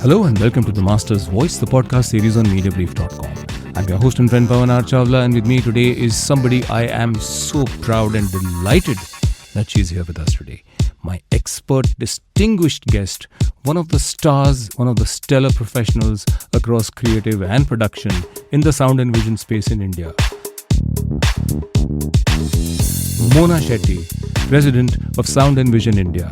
Hello and welcome to the Master's Voice, the podcast series on Mediabrief.com. I'm your host and friend Pavan Chawla, and with me today is somebody I am so proud and delighted that she's here with us today. My expert, distinguished guest, one of the stars, one of the stellar professionals across creative and production in the sound and vision space in India. Mona Shetty, President of Sound and Vision India.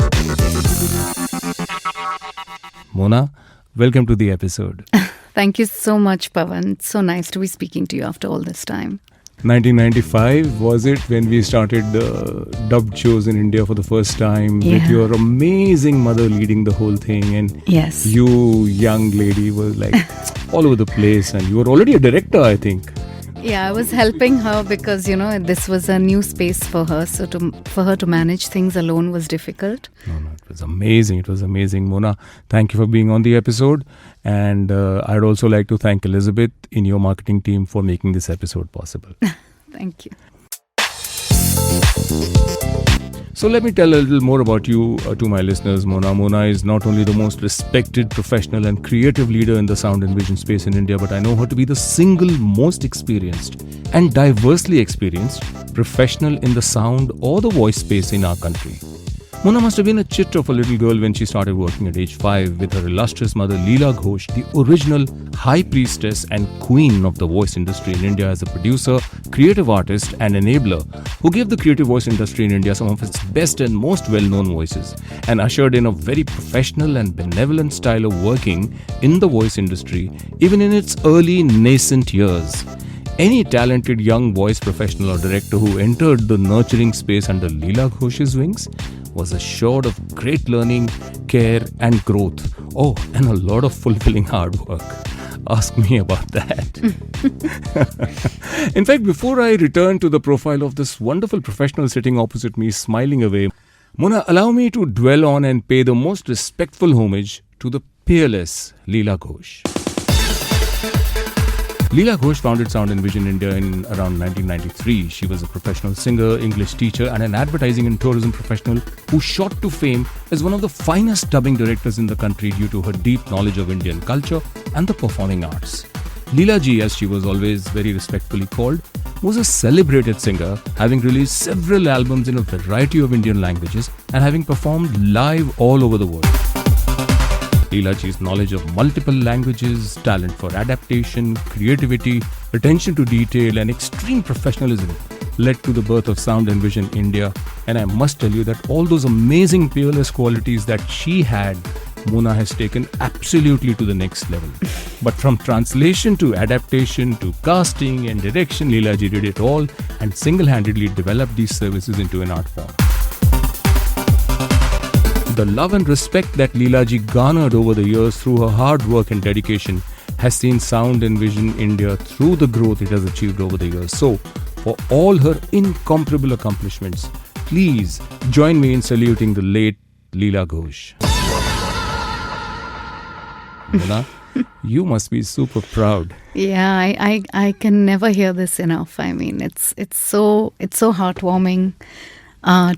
Mona, welcome to the episode. Thank you so much, Pavan. It's so nice to be speaking to you after all this time. 1995, was it, when we started dubbed shows in India for the first time, with your amazing mother leading the whole thing, and yes, you, young lady, were like all over the place, and you were already a director, I think. Yeah, I was helping her because, this was a new space for her. So for her to manage things alone was difficult. No, it was amazing. It was amazing. Mona, thank you for being on the episode. And I'd also like to thank Elizabeth in your marketing team for making this episode possible. Thank you. So let me tell a little more about you to my listeners, Mona. Mona is not only the most respected professional and creative leader in the sound and vision space in India, but I know her to be the single most experienced and diversely experienced professional in the sound or the voice space in our country. Mona must have been a chit of a little girl when she started working at age 5 with her illustrious mother Leela Ghosh, the original high priestess and queen of the voice industry in India, as a producer, creative artist and enabler who gave the creative voice industry in India some of its best and most well-known voices and ushered in a very professional and benevolent style of working in the voice industry even in its early nascent years. Any talented young voice professional or director who entered the nurturing space under Leela Ghosh's wings was assured of great learning, care and growth. Oh, and a lot of fulfilling hard work. Ask me about that. In fact, before I return to the profile of this wonderful professional sitting opposite me, smiling away, Mona, allow me to dwell on and pay the most respectful homage to the peerless Leela Ghosh. Leela Ghosh founded Sound and Vision India in around 1993. She was a professional singer, English teacher and an advertising and tourism professional who shot to fame as one of the finest dubbing directors in the country due to her deep knowledge of Indian culture and the performing arts. Leelaji, as she was always very respectfully called, was a celebrated singer, having released several albums in a variety of Indian languages and having performed live all over the world. Leelaji's knowledge of multiple languages, talent for adaptation, creativity, attention to detail and extreme professionalism led to the birth of Sound and Vision India, and I must tell you that all those amazing peerless qualities that she had, Mona has taken absolutely to the next level. But from translation to adaptation to casting and direction, Leelaji did it all and single-handedly developed these services into an art form. The love and respect that Leelaji garnered over the years through her hard work and dedication has seen Sound and Vision India through the growth it has achieved over the years. So, for all her incomparable accomplishments, please join me in saluting the late Leela Ghosh. Mona, you must be super proud. Yeah, I can never hear this enough. I mean, it's so heartwarming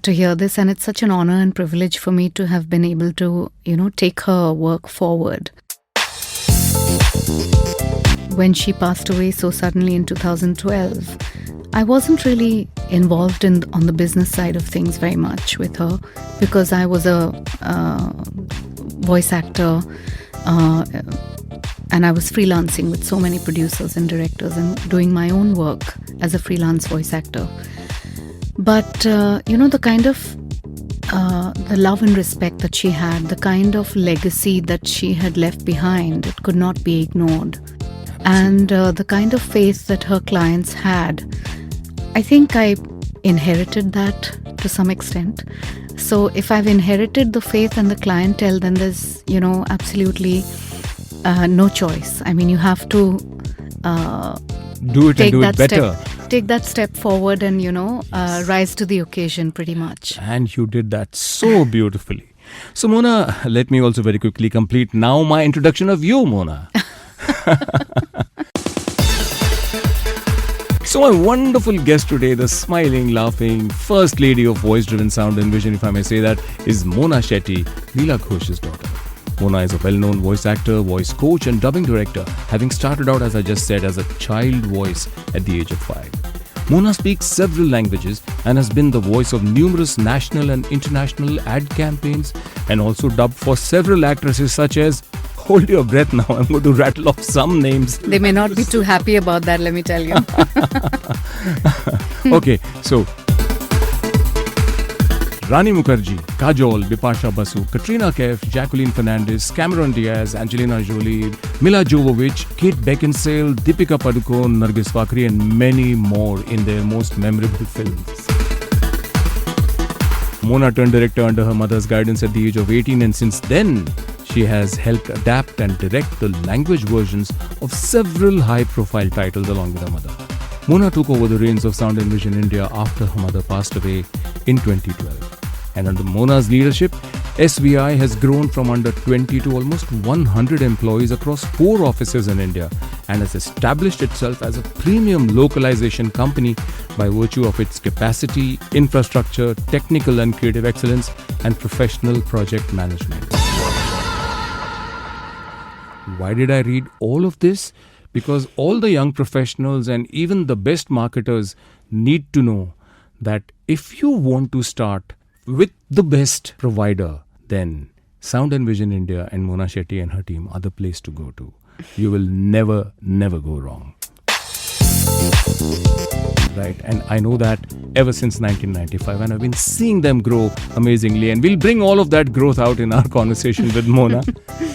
to hear this, and it's such an honor and privilege for me to have been able to, take her work forward. When she passed away so suddenly in 2012, I wasn't really involved on the business side of things very much with her because I was a voice actor and I was freelancing with so many producers and directors and doing my own work as a freelance voice actor. But, the kind of the love and respect that she had, the kind of legacy that she had left behind, it could not be ignored. And the kind of faith that her clients had, I think I inherited that to some extent. So if I've inherited the faith and the clientele, then there's, absolutely no choice. I mean, you have to do it and do it better. Take that step forward and, rise to the occasion pretty much. And you did that so beautifully. So, Mona, let me also very quickly complete now my introduction of you, Mona. So my wonderful guest today, the smiling, laughing, first lady of voice-driven sound and vision, if I may say that, is Mona Shetty, Leela Ghosh's daughter. Mona is a well-known voice actor, voice coach and dubbing director, having started out, as I just said, as a child voice at the age of 5. Mona speaks several languages and has been the voice of numerous national and international ad campaigns, and also dubbed for several actresses such as, hold your breath now, I'm going to rattle off some names. They may not be too happy about that, let me tell you. Okay, so Rani Mukherjee, Kajol, Bipasha Basu, Katrina Kaif, Jacqueline Fernandez, Cameron Diaz, Angelina Jolie, Mila Jovovich, Kate Beckinsale, Deepika Padukone, Nargis Fakhri and many more in their most memorable films. Mona turned director under her mother's guidance at the age of 18, and since then she has helped adapt and direct the language versions of several high-profile titles along with her mother. Mona took over the reins of Sound and Vision India after her mother passed away in 2012. And under Mona's leadership, SVI has grown from under 20 to almost 100 employees across 4 offices in India, and has established itself as a premium localization company by virtue of its capacity, infrastructure, technical and creative excellence, and professional project management. Why did I read all of this? Because all the young professionals and even the best marketers need to know that if you want to start with the best provider, then Sound and Vision India and Mona Shetty and her team are the place to go to. You will never go wrong. Right, and I know that ever since 1995, and I've been seeing them grow amazingly, and we'll bring all of that growth out in our conversation with Mona.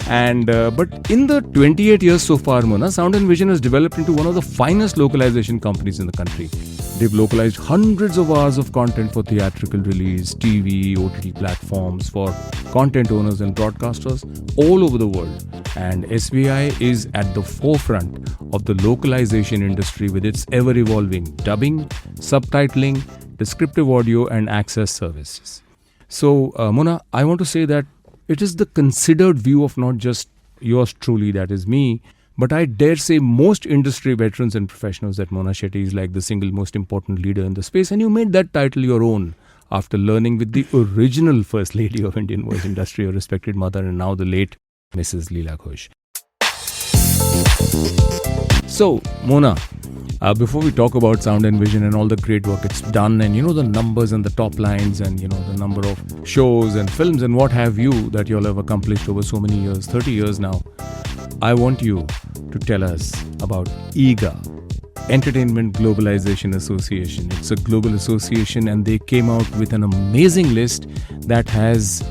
And but in the 28 years so far, Mona, Sound and Vision has developed into one of the finest localization companies in the country. They've localized hundreds of hours of content for theatrical release, TV, OTT platforms, for content owners and broadcasters all over the world. And SVI is at the forefront of the localization industry with its ever-evolving dubbing, subtitling, descriptive audio and access services. So, Mona, I want to say that it is the considered view of not just yours truly, that is me, but I dare say most industry veterans and professionals that Mona Shetty is like the single most important leader in the space, and you made that title your own after learning with the original First Lady of Indian voice industry, your respected mother, and now the late Mrs. Leela Ghosh. So, Mona, before we talk about Sound and Vision and all the great work it's done, and the numbers and the top lines, and the number of shows and films and what have you that you'll have accomplished over so many years, 30 years now, I want you to tell us about EGA, Entertainment Globalization Association. It's a global association, and they came out with an amazing list that has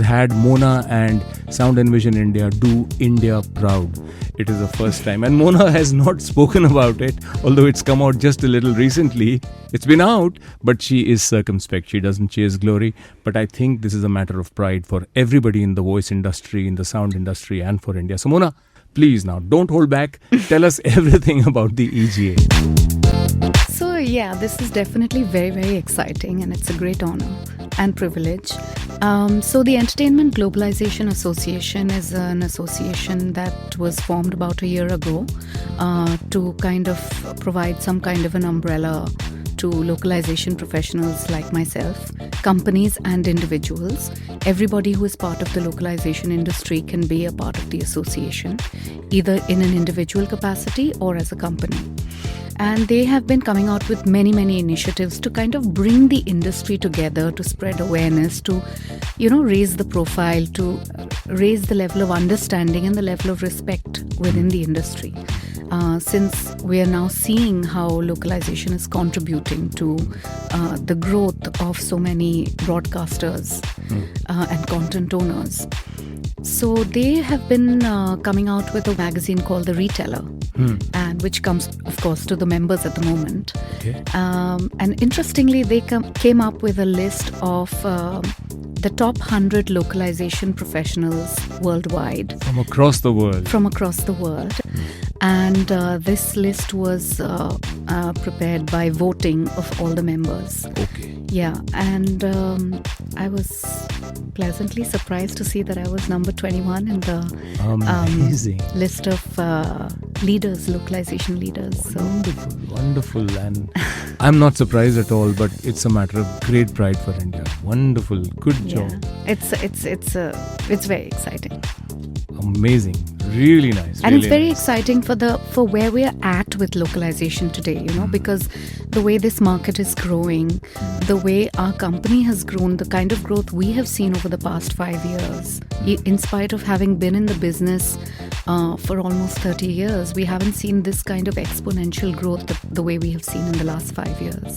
had Mona and Sound and Vision India do India proud. It is the first time, and Mona has not spoken about it, although it's come out just a little recently. It's been out, but she is circumspect. She doesn't chase glory. But I think this is a matter of pride for everybody in the voice industry, in the sound industry, and for India. So, Mona, please now, don't hold back. Tell us everything about the EGA. So, yeah, this is definitely very, very exciting, and it's a great honor and privilege. So the Entertainment Globalization Association is an association that was formed about a year ago to kind of provide some kind of an umbrella to localization professionals like myself, companies and individuals. Everybody who is part of the localization industry can be a part of the association, either in an individual capacity or as a company. And they have been coming out with many, many initiatives to kind of bring the industry together, to spread awareness, to, raise the profile, to raise the level of understanding and the level of respect within the industry. Since we are now seeing how localization is contributing to the growth of so many broadcasters and content owners. So they have been coming out with a magazine called The Retailer, and which comes, of course, to the members at the moment. Okay. And interestingly, they came up with a list of the top 100 localization professionals worldwide. From across the world. And this list was prepared by voting of all the members. Okay. Yeah, and I was pleasantly surprised to see that I was number 21 in the list of leaders, localization leaders. So. Wonderful. And I'm not surprised at all, but it's a matter of great pride for India. Wonderful. Good job. It's very exciting. Amazing. Really nice. And really it's very nice. exciting for where we're at with localization today, because the way this market is growing, the way our company has grown, the kind of growth we have seen over the past 5 years, in spite of having been in the business for almost 30 years, we haven't seen this kind of exponential growth the way we have seen in the last 5 years.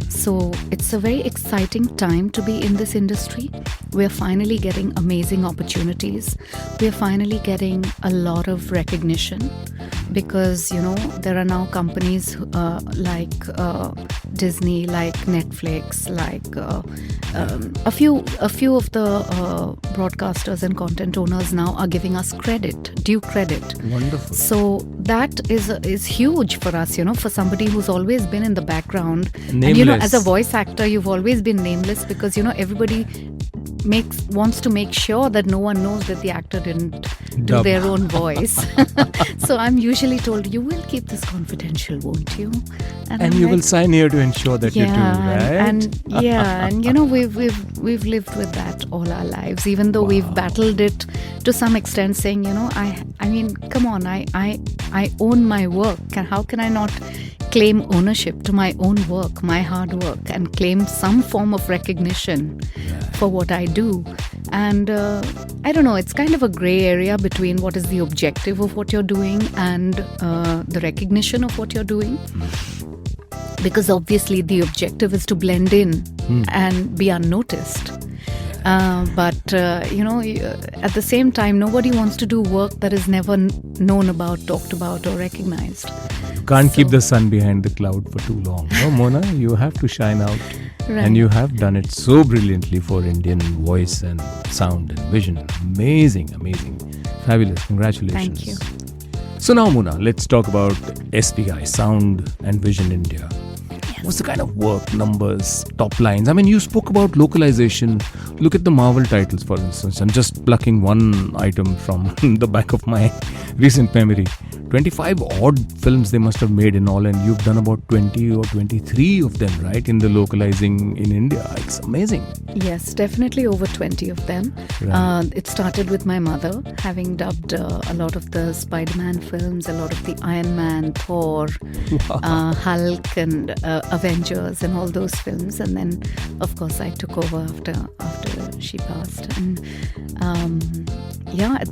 So it's a very exciting time to be in this industry. We're finally getting amazing opportunities. We're finally getting a lot of recognition because, there are now companies like Disney, like Netflix, like a few of the broadcasters and content owners now are giving us due credit. Wonderful. So that is huge for us, for somebody who's always been in the background. Nameless. And as a voice actor, you've always been nameless because everybody wants to make sure that no one knows that the actor didn't do their own voice. So I'm usually told, you will keep this confidential, won't you? And you will sign here to ensure that you do, right? And we've lived with that all our lives, even though we've battled it to some extent, saying, I mean, come on, I own my work. How can I not claim ownership to my own work, my hard work, and claim some form of recognition for what I do? And I don't know, it's kind of a gray area between what is the objective of what you're doing and the recognition of what you're doing. Because obviously the objective is to blend in and be unnoticed. But at the same time, nobody wants to do work that is never known about, talked about, or recognized. You can't keep the sun behind the cloud for too long. No, Mona, you have to shine out. Right. And you have done it so brilliantly for Indian voice and sound and vision. Amazing, amazing. Fabulous. Congratulations. Thank you. So now, Mona, let's talk about SVI, Sound and Vision India. What's the kind of work, numbers, top lines? I mean, you spoke about localization. Look at the Marvel titles, for instance. I'm just plucking one item from the back of my recent memory. 25 odd films they must have made in all, and you've done about 20 or 23 of them, right, in the localizing in India. It's amazing. Yes, definitely over 20 of them. Right. It started with my mother, having dubbed a lot of the Spider-Man films, a lot of the Iron Man, Thor, Hulk, and Avengers, and all those films. And then, of course, I took over after she passed. And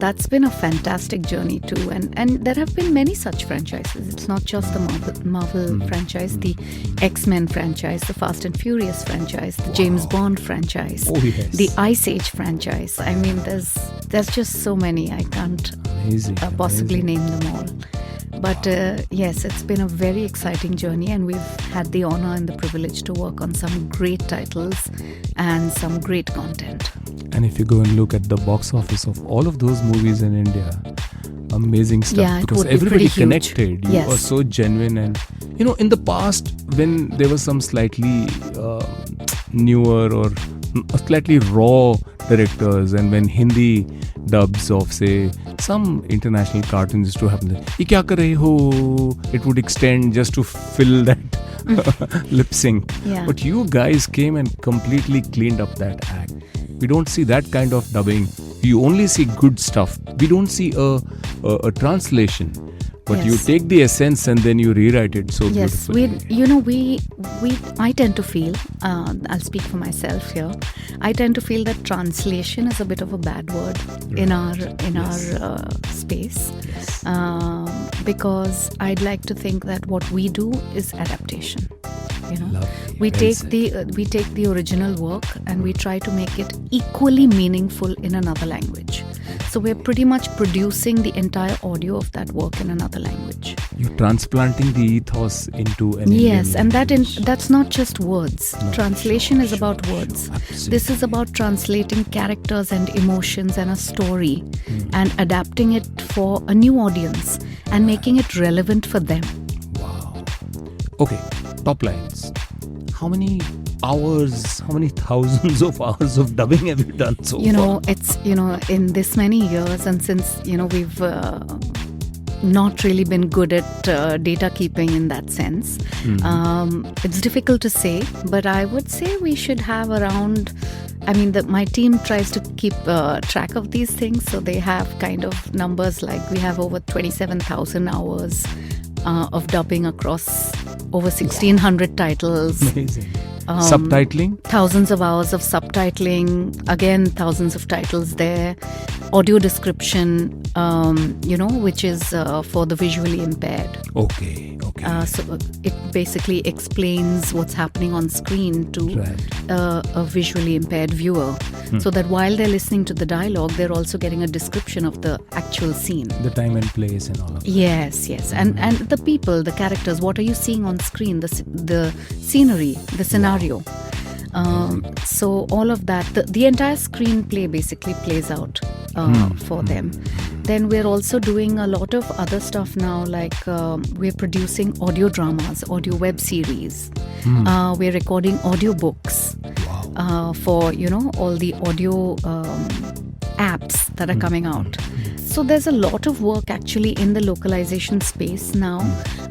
that's been a fantastic journey too. And there have been many such franchises. It's not just the Marvel franchise, the X-Men franchise, the Fast and Furious franchise, the James Bond franchise, the Ice Age franchise. I mean, there's just so many. I can't possibly name them all. But yes, it's been a very exciting journey, and we've had the honor and the privilege to work on some great titles and some great content. And if you go and look at the box office of all of those movies in India, amazing stuff. Yeah, because it would be everybody pretty huge. connected. You Yes. are so genuine. And in the past, when there was some slightly newer or slightly raw directors, and when Hindi dubs of, say, some international cartoons used to happen, "Ye kya kar rahe ho?" It would extend just to fill that lip sync. Yeah. But you guys came and completely cleaned up that act. We don't see that kind of dubbing. You only see good stuff. We don't see a translation. But Yes. you take the essence and then you rewrite it so Yes, beautifully. I tend to feel, I'll speak for myself here, I tend to feel that translation is a bit of a bad word in our space. Yes. Because I'd like to think that what we do is adaptation. Lovely. We Well take said. we take the original work and we try to make it equally meaningful in another language. So we're pretty much producing the entire audio of that work in another language. You're transplanting the ethos into an Yes, Indian and language. that's not just words. No, Translation sure, is about words. Absolutely. This is about translating characters and emotions and a story and adapting it for a new audience and making it relevant for them. Wow. Okay, top lines. How many hours, how many thousands of hours of dubbing have you done so far? It's in this many years, and since we've not really been good at data keeping in that sense. It's difficult to say, but I would say we should have around, my team tries to keep track of these things, so they have kind of numbers like we have over 27,000 hours of dubbing across over 1,600 titles. Amazing. Subtitling? Thousands of hours of subtitling, again, thousands of titles there. Audio description, which is for the visually impaired. Okay. So it basically explains what's happening on screen to a visually impaired viewer. So that while they're listening to the dialogue, they're also getting a description of the actual scene. The time and place and all of that. Yes. And the people, the characters, what are you seeing on screen? The scenery, the scenario. So all of that, the entire screenplay basically plays out for them. Then we're also doing a lot of other stuff now, like we're producing audio dramas, audio web series. We're recording audiobooks for, all the audio apps that are coming out. So there's a lot of work actually in the localization space now,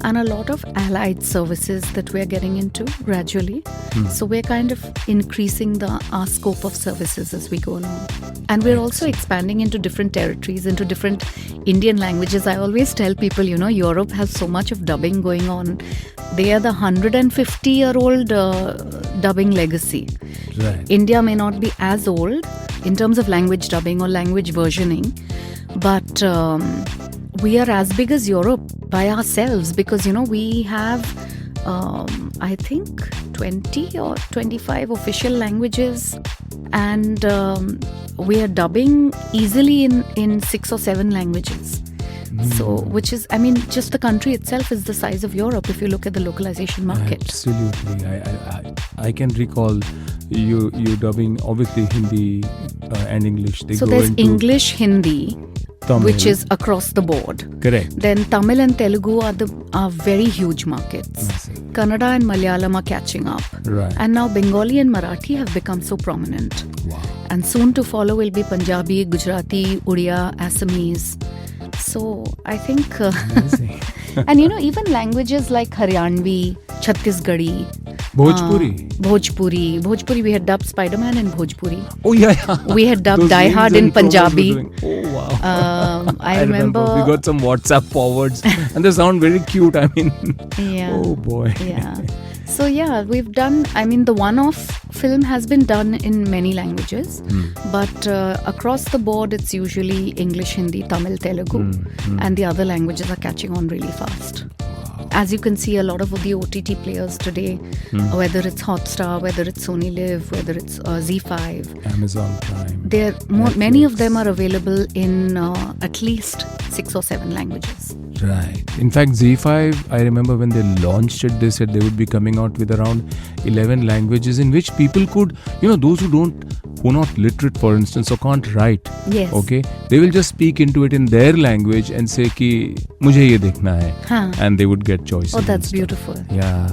and a lot of allied services that we're getting into gradually. So we're kind of increasing our scope of services as we go along. And we're also expanding into different territories, into different Indian languages. I always tell people, Europe has so much of dubbing going on. They are the 150-year-old dubbing legacy. Right. India may not be as old in terms of language dubbing or language versioning, but we are as big as Europe by ourselves because, we have, I think, 20 or 25 official languages, and we are dubbing easily in 6 or 7 languages. So, which is, just the country itself is the size of Europe if you look at the localization market. Absolutely. I can recall you dubbing, obviously, Hindi and English. So there's English, Hindi, Tamil, which is across the board. Correct. Then Tamil and Telugu are very huge markets. Kannada and Malayalam are catching up. Right. And now Bengali and Marathi have become so prominent. Wow. And soon to follow will be Punjabi, Gujarati, Odia, Assamese. So I think, and even languages like Haryanvi, Chhattisgarhi, Bhojpuri. We had dubbed Spider-Man in Bhojpuri. Oh yeah. We had dubbed Die Hard in Punjabi. Oh wow. I remember we got some WhatsApp forwards, and they sound very cute. Yeah. Oh boy. Yeah. So yeah, we've done, the one-off film has been done in many languages, but across the board it's usually English, Hindi, Tamil, Telugu, and the other languages are catching on really fast. Wow. As you can see, a lot of the OTT players today, whether it's Hotstar, whether it's Sony Live, whether it's Z5, Amazon Prime, many of them are available in at least 6 or 7 languages. Right. In fact, Z5, I remember when they launched it, they said they would be coming out with around 11 languages in which people could, those who are not literate, for instance, or can't write. Yes. Okay. They will just speak into it in their language and say ki mujhe ye dekhna hai, and they would get choices. Oh, that's beautiful. Yeah.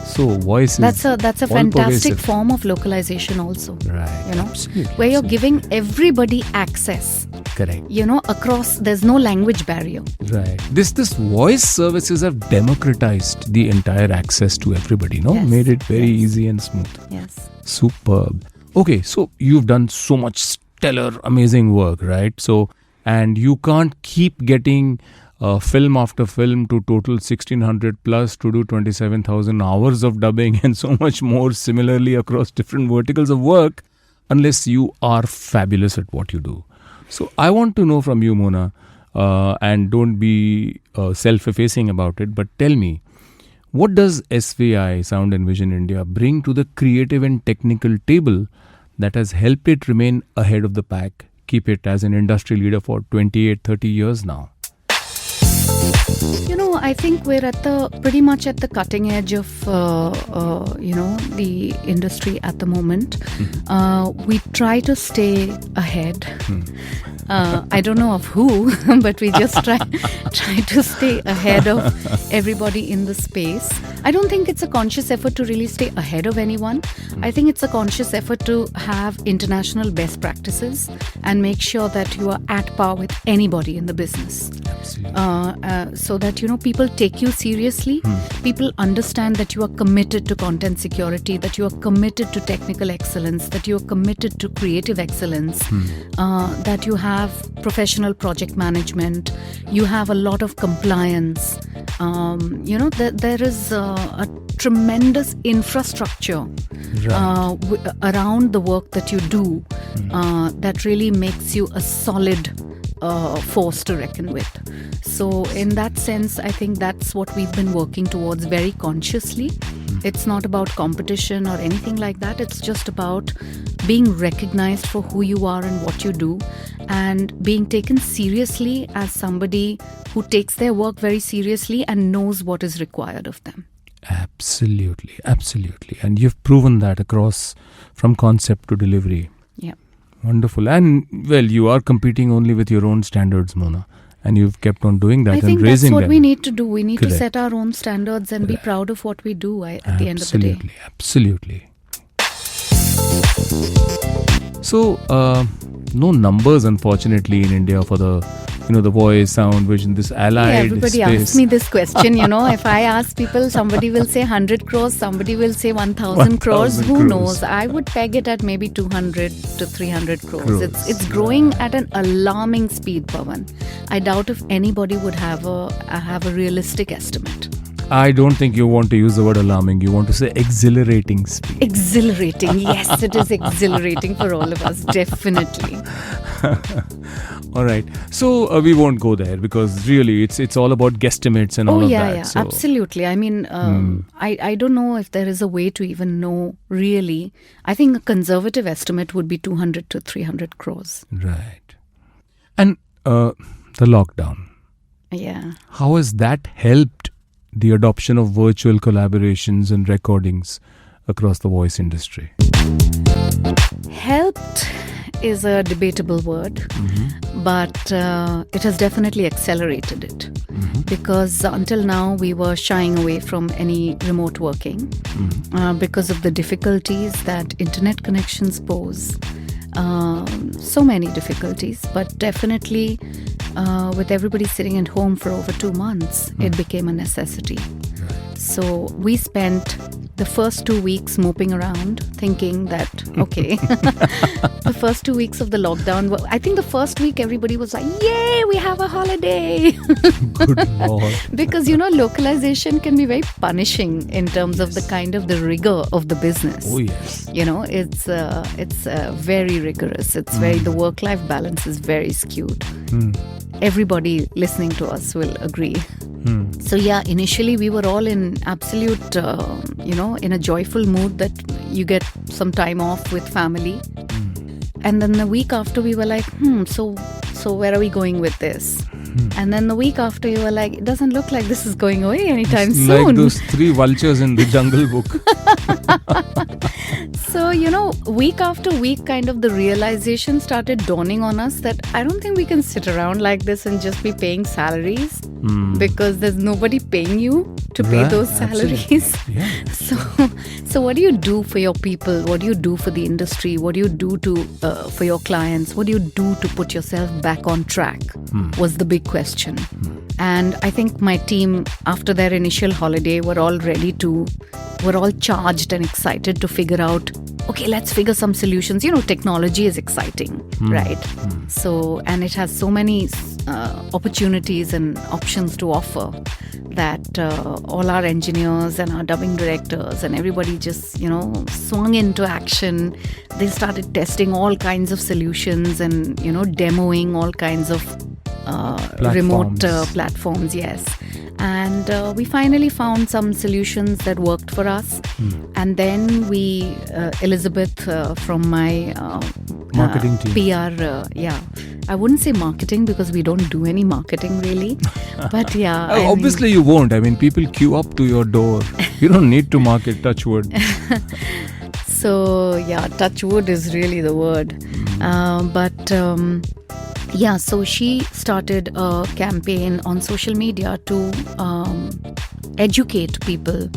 So voice that's a fantastic form of localization also. Right. Absolutely. Where you're giving everybody access. Correct. Across, there's no language barrier. Right. This voice services have democratized the entire access to everybody, Yes. Made it very easy and smooth. Yes. Superb. Okay, so you've done so much stellar, amazing work, right? So, and you can't keep getting film after film to total 1,600 plus to do 27,000 hours of dubbing and so much more similarly across different verticals of work unless you are fabulous at what you do. So I want to know from you, Mona, and don't be self-effacing about it, but tell me, what does SVI, Sound and Vision India, bring to the creative and technical table that has helped it remain ahead of the pack, keep it as an industry leader for 28-30 years now? I think we're pretty much at the cutting edge of, the industry at the moment. We try to stay ahead. I don't know of who, but we just try to stay ahead of everybody in the space. I don't think it's a conscious effort to really stay ahead of anyone. I think it's a conscious effort to have international best practices and make sure that you are at par with anybody in the business. Absolutely. So that, people take you seriously. People understand that you are committed to content security, that you are committed to technical excellence, that you are committed to creative excellence, that you have professional project management, you have a lot of compliance. There is a tremendous infrastructure around the work that you do that really makes you a solid force to reckon with. So in that sense, I think that's what we've been working towards very consciously. It's not about competition or anything like that. It's just about being recognized for who you are and what you do, and being taken seriously as somebody who takes their work very seriously and knows what is required of them. Absolutely. And you've proven that across from concept to delivery. Yeah. Wonderful. And well, you are competing only with your own standards, Mona. And you've kept on doing that I and think raising them. that's what we need to do. We need Correct. to set our own standards and be proud of what we do at the end of the day. Absolutely. So, no numbers, unfortunately, in India for the voice, sound, vision, this allied everybody space. asks me this question, if I ask people, somebody will say 100 crores, somebody will say 1,000 crores. Who knows? I would peg it at maybe 200 to 300 crores. It's growing at an alarming speed, Pavan. I doubt if anybody would have a realistic estimate. I don't think you want to use the word alarming. You want to say exhilarating speed. Exhilarating. Yes, it is exhilarating for all of us. Definitely. All right. So we won't go there because really it's all about guesstimates and all of that. Yeah, absolutely. I mean, I don't know if there is a way to even know really. I think a conservative estimate would be 200 to 300 crores. Right. And the lockdown. Yeah. How has that helped the adoption of virtual collaborations and recordings across the voice industry? Helped is a debatable word, but it has definitely accelerated it. Because until now we were shying away from any remote working because of the difficulties that internet connections pose. So many difficulties, but definitely with everybody sitting at home for over 2 months, it became a necessity. So we spent the first 2 weeks moping around thinking that, okay, the first 2 weeks of the lockdown, I think the first week everybody was like, yay, we have a holiday. Good Lord. Because, localization can be very punishing in terms of the kind of the rigor of the business. Oh, yes. It's very rigorous. It's the work-life balance is very skewed. Everybody listening to us will agree. So yeah, initially we were all in absolute, in a joyful mood that you get some time off with family. And then the week after we were like, so where are we going with this? And then the week after you were like, it doesn't look like this is going away anytime soon. Like those 3 vultures in the Jungle Book. So, week after week, kind of the realization started dawning on us that I don't think we can sit around like this and just be paying salaries because there's nobody paying you to pay those salaries. Yeah. So what do you do for your people? What do you do for the industry? What do you do for your clients? What do you do to put yourself back on track was the big question. And I think my team, after their initial holiday, were all charged and excited to figure out, okay, let's figure some solutions. Technology is exciting, right? So, and it has so many opportunities and options to offer that all our engineers and our dubbing directors and everybody just, swung into action. They started testing all kinds of solutions and, demoing all kinds of remote platforms, yes. And we finally found some solutions that worked for us. And then we, Elizabeth from my marketing team. PR, I wouldn't say marketing because we don't do any marketing really. But yeah. Obviously you won't. I mean, people queue up to your door. You don't need to market, touch wood. So yeah, touch wood is really the word. But Yeah, so she started a campaign on social media to educate people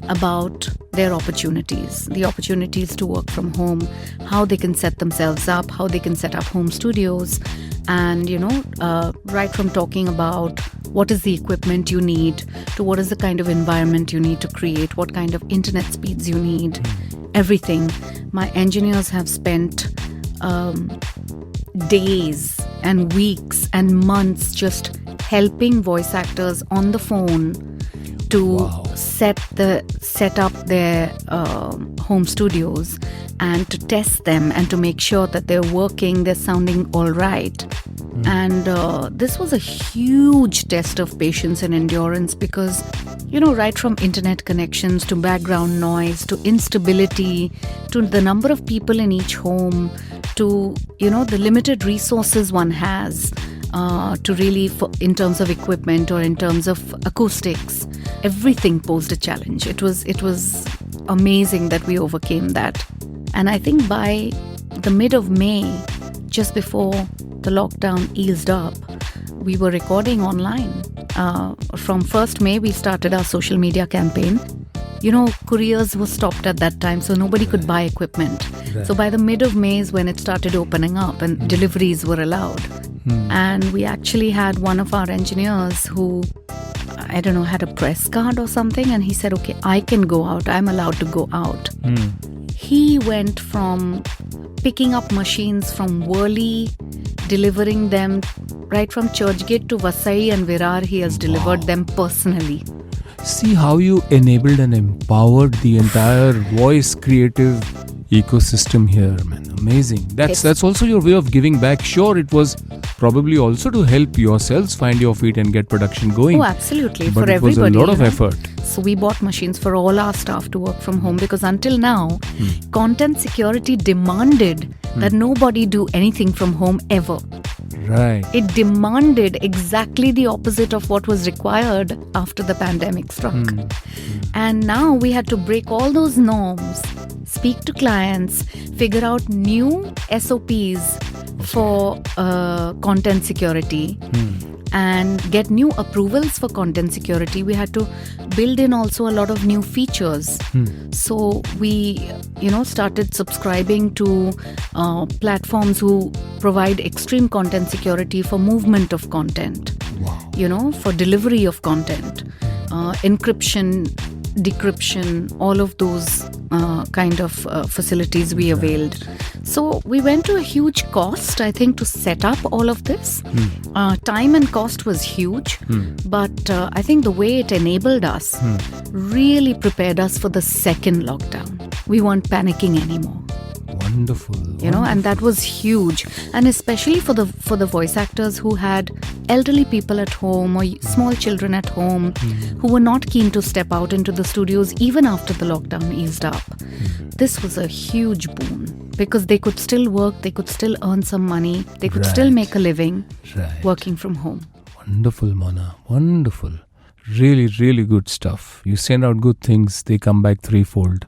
about their opportunities, the opportunities to work from home, how they can set themselves up, how they can set up home studios, and, right from talking about what is the equipment you need to what is the kind of environment you need to create, what kind of internet speeds you need, everything. My engineers have spent days and weeks and months just helping voice actors on the phone to set up their home studios and to test them and to make sure that they're working, they're sounding all right. And this was a huge test of patience and endurance because, right from internet connections to background noise to instability to the number of people in each home to, the limited resources one has to really, in terms of equipment or in terms of acoustics, everything posed a challenge. It was amazing that we overcame that. And I think by the mid of May, just before the lockdown eased up, we were recording online. From 1st May, we started our social media campaign. Couriers were stopped at that time, so nobody could buy equipment. Right. So by the mid of May is when it started opening up and deliveries were allowed. And we actually had one of our engineers who, I don't know, had a press card or something, and he said, okay, I can go out. I'm allowed to go out. He went from picking up machines from Worli, delivering them right from Churchgate to Vasai and Virar. He has delivered them personally. See how you enabled and empowered the entire voice creative ecosystem here, man. Amazing. That's also your way of giving back. Sure, it was probably also to help yourselves find your feet and get production going. Oh, absolutely. But for it was everybody, a lot of effort. So we bought machines for all our staff to work from home because until now, content security demanded that nobody do anything from home ever. Right. It demanded exactly the opposite of what was required after the pandemic struck. And now we had to break all those norms, speak to clients, figure out new SOPs for content security and get new approvals for content security. We had to build in also a lot of new features. So we, started subscribing to platforms who provide extreme content security for movement of content, for delivery of content, encryption, decryption, all of those kind of facilities we availed. So we went to a huge cost, I think, to set up all of this. Time and cost was huge, but I think the way it enabled us really prepared us for the second lockdown. We weren't panicking anymore. Wonderful. And that was huge. And especially for the voice actors who had elderly people at home or small children at home who were not keen to step out into the studios even after the lockdown eased up. This was a huge boon because they could still work, they could still earn some money, they could still make a living working from home. Wonderful, Mona. Wonderful. Really, really good stuff. You send out good things, they come back threefold.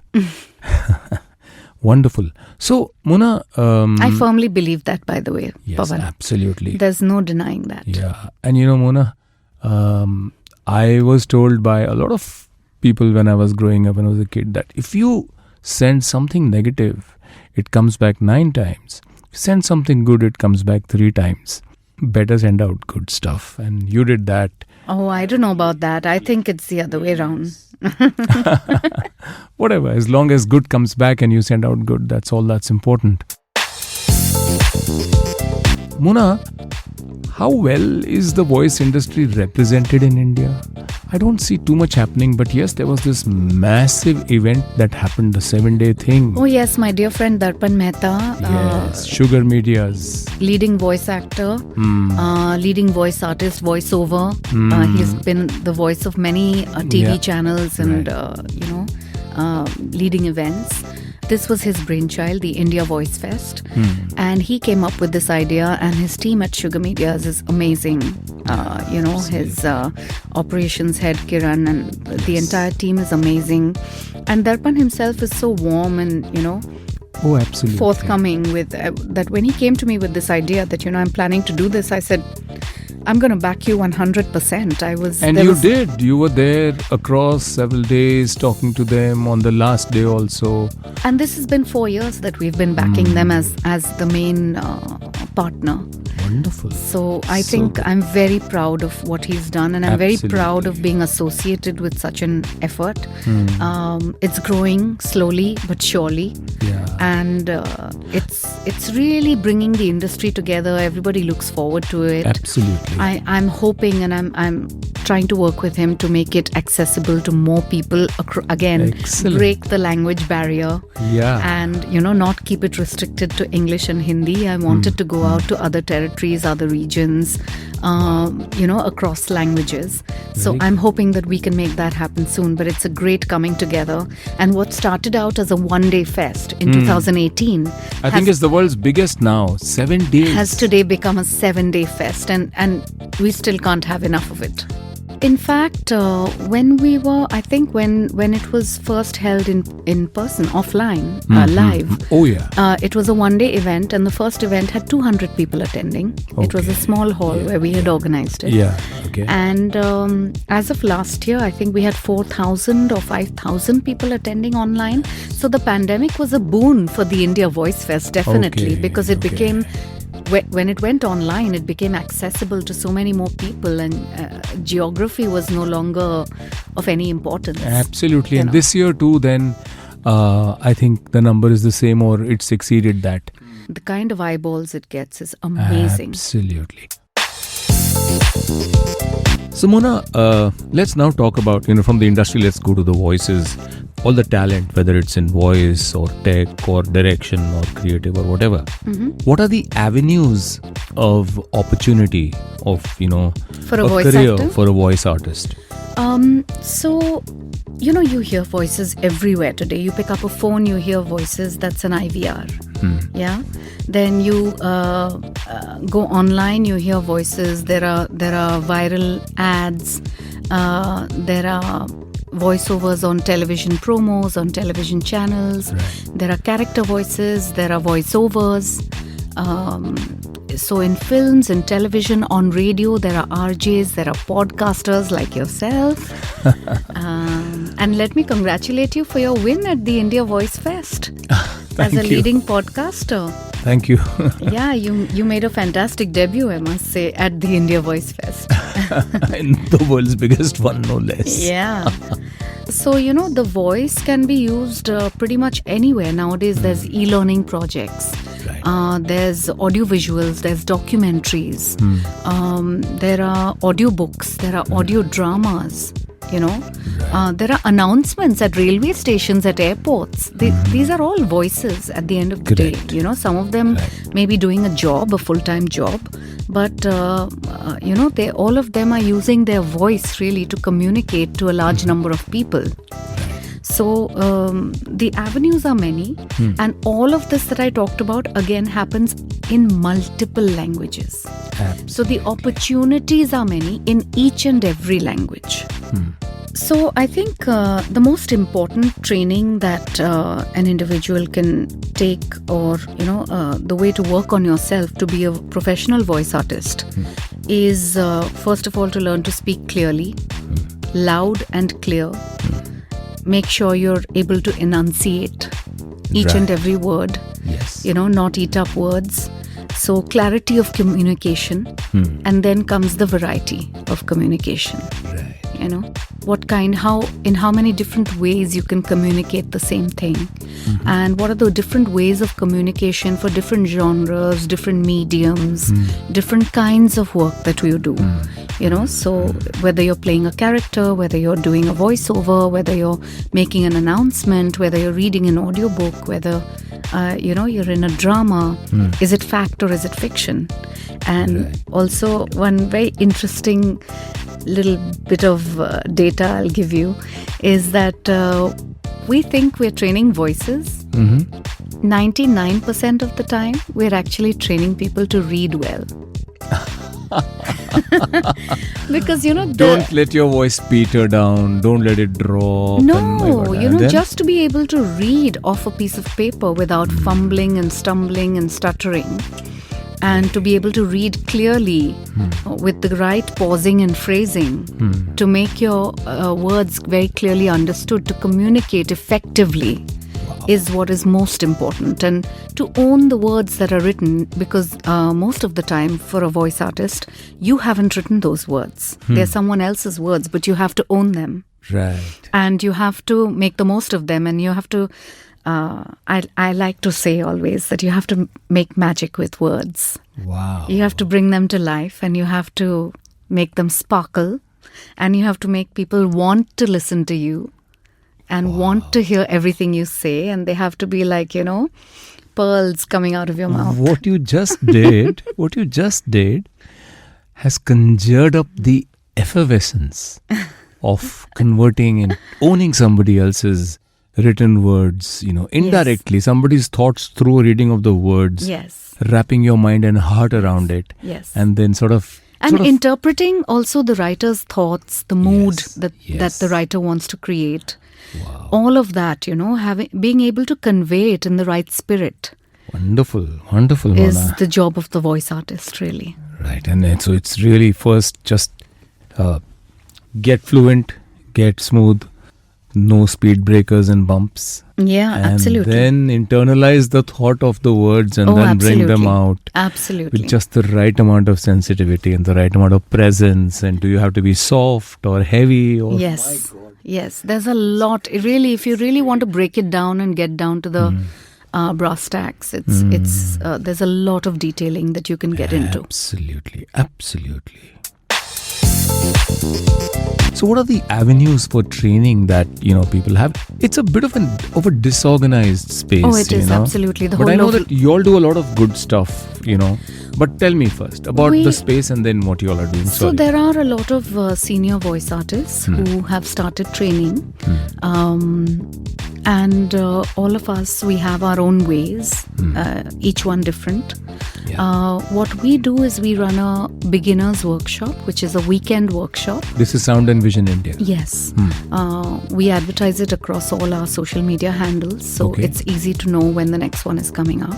Wonderful. So, Mona... I firmly believe that, by the way, yes, Pavan. Absolutely. There's no denying that. Yeah. And Mona, I was told by a lot of people when I was growing up, when I was a kid, that if you send something negative, it comes back 9 times. If you send something good, it comes back 3 times. Better send out good stuff. And you did that. Oh, I don't know about that. I think it's the other way around. Whatever, as long as good comes back and you send out good, that's all that's important. Mona, how well is the voice industry represented in India? I don't see too much happening, but yes, there was this massive event that happened, the 7-day thing. Oh yes, my dear friend Darpan Mehta. Yes, Sugar Media's leading voice actor, leading voice artist, voiceover. He's been the voice of many TV channels and, leading events. This was his brainchild, the India Voice Fest. And he came up with this idea, and his team at Sugar Medias is amazing. His operations head, Kiran, and the entire team is amazing. And Darpan himself is so warm and, Oh, absolutely. forthcoming with that. When he came to me with this idea that, I'm planning to do this, I said, I'm going to back you 100%. And you did. You were there across several days talking to them on the last day also. And this has been 4 years that we've been backing them as the main partner. Wonderful. So I think I'm very proud of what he's done, and I'm very proud of being associated with such an effort. It's growing slowly but surely. Yeah. And it's really bringing the industry together. Everybody looks forward to it. Absolutely. I'm hoping, and I'm trying to work with him to make it accessible to more people. Again, Excellent. break the language barrier. Yeah. And not keep it restricted to English and Hindi. I wanted to go out to other territories, other regions, across languages. So I'm hoping that we can make that happen soon. But it's a great coming together. And what started out as a one-day fest in 2018, I think it's the world's biggest now. 7 days. has today become a 7-day fest, and we still can't have enough of it. In fact, when it was first held in person, offline, live. Oh, yeah. It was a one-day event, and the first event had 200 people attending. It was a small hall where we had organized it. Yeah, okay. And as of last year, I think we had 4,000 or 5,000 people attending online. So the pandemic was a boon for the India Voice Fest, definitely, because it became... When it went online, it became accessible to so many more people, and geography was no longer of any importance. Absolutely. And this year too, then I think the number is the same, or it's exceeded that. The kind of eyeballs it gets is amazing. Absolutely. So Mona, let's now talk about, from the industry, let's go to the voices. All the talent, whether it's in voice or tech or direction or creative or whatever. What are the avenues of opportunity of, For a voice career actor? for a voice artist? So, you hear voices everywhere today. You pick up a phone, you hear voices. That's an IVR. Yeah. Then you go online, you hear voices. There are viral ads. There are voiceovers on television promos, on television channels. Right. There are character voices. There are voiceovers. So in films, in television, on radio, there are RJs, there are podcasters like yourself. And let me congratulate you for your win at the India Voice Fest as a leading podcaster. Thank you. Yeah, you made a fantastic debut, I must say, at the India Voice Fest. In the world's biggest one, no less. Yeah. So, the voice can be used pretty much anywhere. Nowadays, there's e-learning projects. Right. There's audio visuals, there's documentaries. There are audiobooks, there are audio dramas. There are announcements at railway stations, at airports. These are all voices at the end of the day. Some of them may be doing a job, a full-time job, but all of them are using their voice really to communicate to a large number of people. So the avenues are many, and all of this that I talked about again happens in multiple languages. Absolutely. So the opportunities are many in each and every language. So I think the most important training that an individual can take, or the way to work on yourself to be a professional voice artist is first of all to learn to speak clearly, loud and clear. Make sure you're able to enunciate each and every word. Yes. Not eat up words. So clarity of communication, and then comes the variety of communication. Right. In how many different ways you can communicate the same thing, and what are the different ways of communication for different genres, different mediums, different kinds of work that you do. So whether you're playing a character, whether you're doing a voiceover, whether you're making an announcement, whether you're reading an audiobook, whether you're in a drama, is it fact or is it fiction? And also one very interesting little bit of data I'll give you is that we think we're training voices. 99% of the time we're actually training people to read well. Because, Don't let your voice peter down. Don't let it drop. No, just to be able to read off a piece of paper without fumbling and stumbling and stuttering, and to be able to read clearly with the right pausing and phrasing to make your words very clearly understood, to communicate effectively is what is most important. And to own the words that are written, because most of the time for a voice artist, you haven't written those words. They're someone else's words, but you have to own them. Right. And you have to make the most of them, and you have to I like to say always that you have to make magic with words. Wow. You have to bring them to life, and you have to make them sparkle, and you have to make people want to listen to you and want to hear everything you say, and they have to be like, pearls coming out of your mouth. What you just did has conjured up the effervescence of converting and owning somebody else's written words, indirectly, somebody's thoughts through a reading of the words. Yes. Wrapping your mind and heart around it. Yes. And then interpreting also the writer's thoughts, the mood that the writer wants to create. Wow. All of that, being able to convey it in the right spirit. Wonderful, Mona. Is the job of the voice artist, really. Right. And so it's really first just get fluent, get smooth, no speed breakers and bumps. Yeah, and absolutely. And then internalize the thought of the words and then bring them out. Absolutely. With just the right amount of sensitivity and the right amount of presence. And do you have to be soft or heavy? Or yes. Yes. There's a lot. Really, if you really want to break it down and get down to the brass tacks, there's a lot of detailing that you can get into. Absolutely. So what are the avenues for training that people have? It's a bit of a disorganized space. Oh, it is absolutely. But I know that you all do a lot of good stuff, But tell me first about the space and then what you all are doing. So there are a lot of senior voice artists who have started training. And all of us, we have our own ways, each one different. Yeah. What we do is we run a beginner's workshop, which is a weekend workshop. This is Sound and Vision India. Yes. We advertise it across all our social media handles, so it's easy to know when the next one is coming up.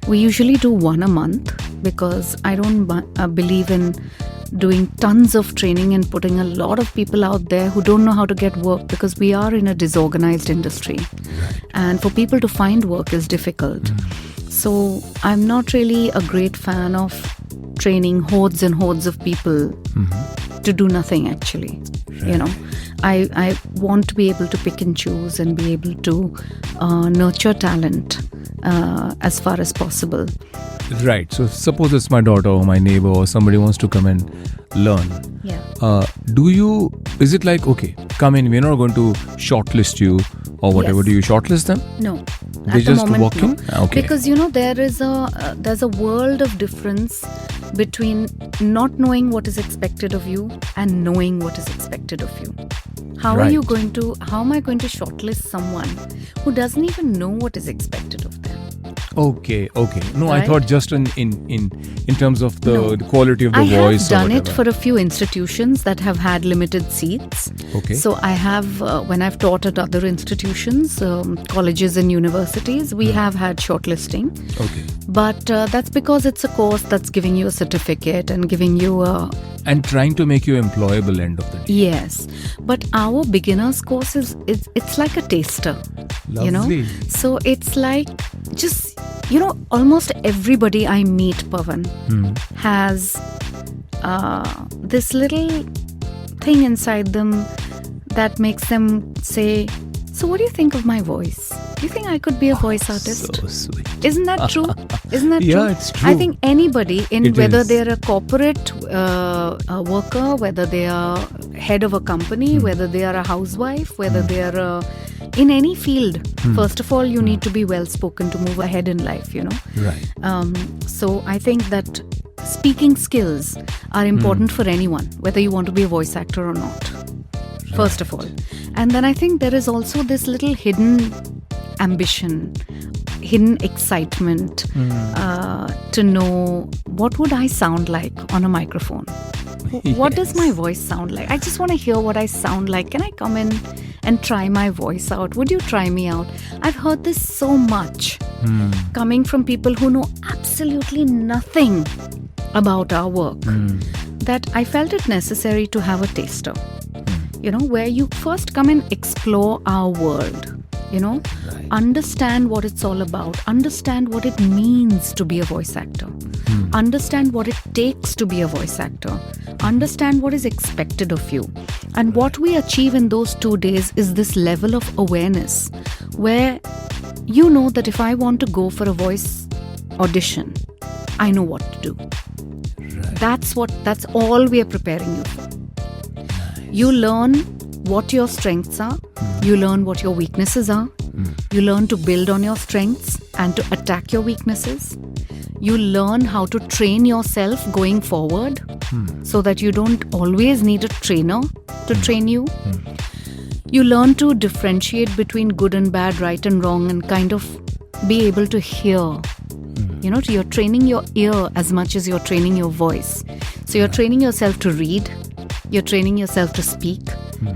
We usually do one a month because I don't believe in doing tons of training and putting a lot of people out there who don't know how to get work, because we are in a disorganized industry. Right. And for people to find work is difficult. So I'm not really a great fan of training hordes and hordes of people to do nothing, actually. Right. I want to be able to pick and choose and be able to nurture talent as far as possible. Right. So suppose it's my daughter or my neighbor or somebody wants to come and learn. Yeah. Is it like, come in, we're not going to shortlist you or whatever. Yes. Do you shortlist them? No. They just walk in? Okay. Because, there's a world of difference between not knowing what is expected of you and knowing what is expected of you. How am I going to shortlist someone who doesn't even know what is expected of them? Okay. No, Right? I thought just in terms of the quality of the voice. I have done it for a few institutions that have had limited seats. Okay. So I have, when I've taught at other institutions, colleges and universities, we have had shortlisting. Okay. But that's because it's a course that's giving you a certificate and giving you a... And trying to make you employable end of the day. Yes. But our beginner's course it's like a taster. Lovely. So it's like just, almost everybody I meet, Pavan, has this little thing inside them that makes them say, so what do you think of my voice? Do you think I could be a voice artist? So sweet. Isn't that true? Yeah, it's true. I think anybody, whether is. they're a corporate worker, whether they are head of a company, whether they are a housewife, whether they are in any field, first of all, you need to be well spoken to move ahead in life, Right. So I think that speaking skills are important for anyone, whether you want to be a voice actor or not. First of all. And then I think there is also this little hidden ambition, hidden excitement to know what would I sound like on a microphone. what does my voice sound like? I just want to hear what I sound like. Can I come in and try my voice out? Would you try me out? I've heard this so much coming from people who know absolutely nothing about our work that I felt it necessary to have a taster, where you first come and explore our world. Understand what it's all about, understand what it means to be a voice actor, understand what it takes to be a voice actor, understand what is expected of you. And what we achieve in those 2 days is this level of awareness where you know that if I want to go for a voice audition, I know what to do. That's all we are preparing you for. You learn what your strengths are, you learn what your weaknesses are, you learn to build on your strengths and to attack your weaknesses. You learn how to train yourself going forward so that you don't always need a trainer to train you. You learn to differentiate between good and bad, right and wrong, and kind of be able to hear. You're training your ear as much as you're training your voice. So you're training yourself to read, you're training yourself to speak,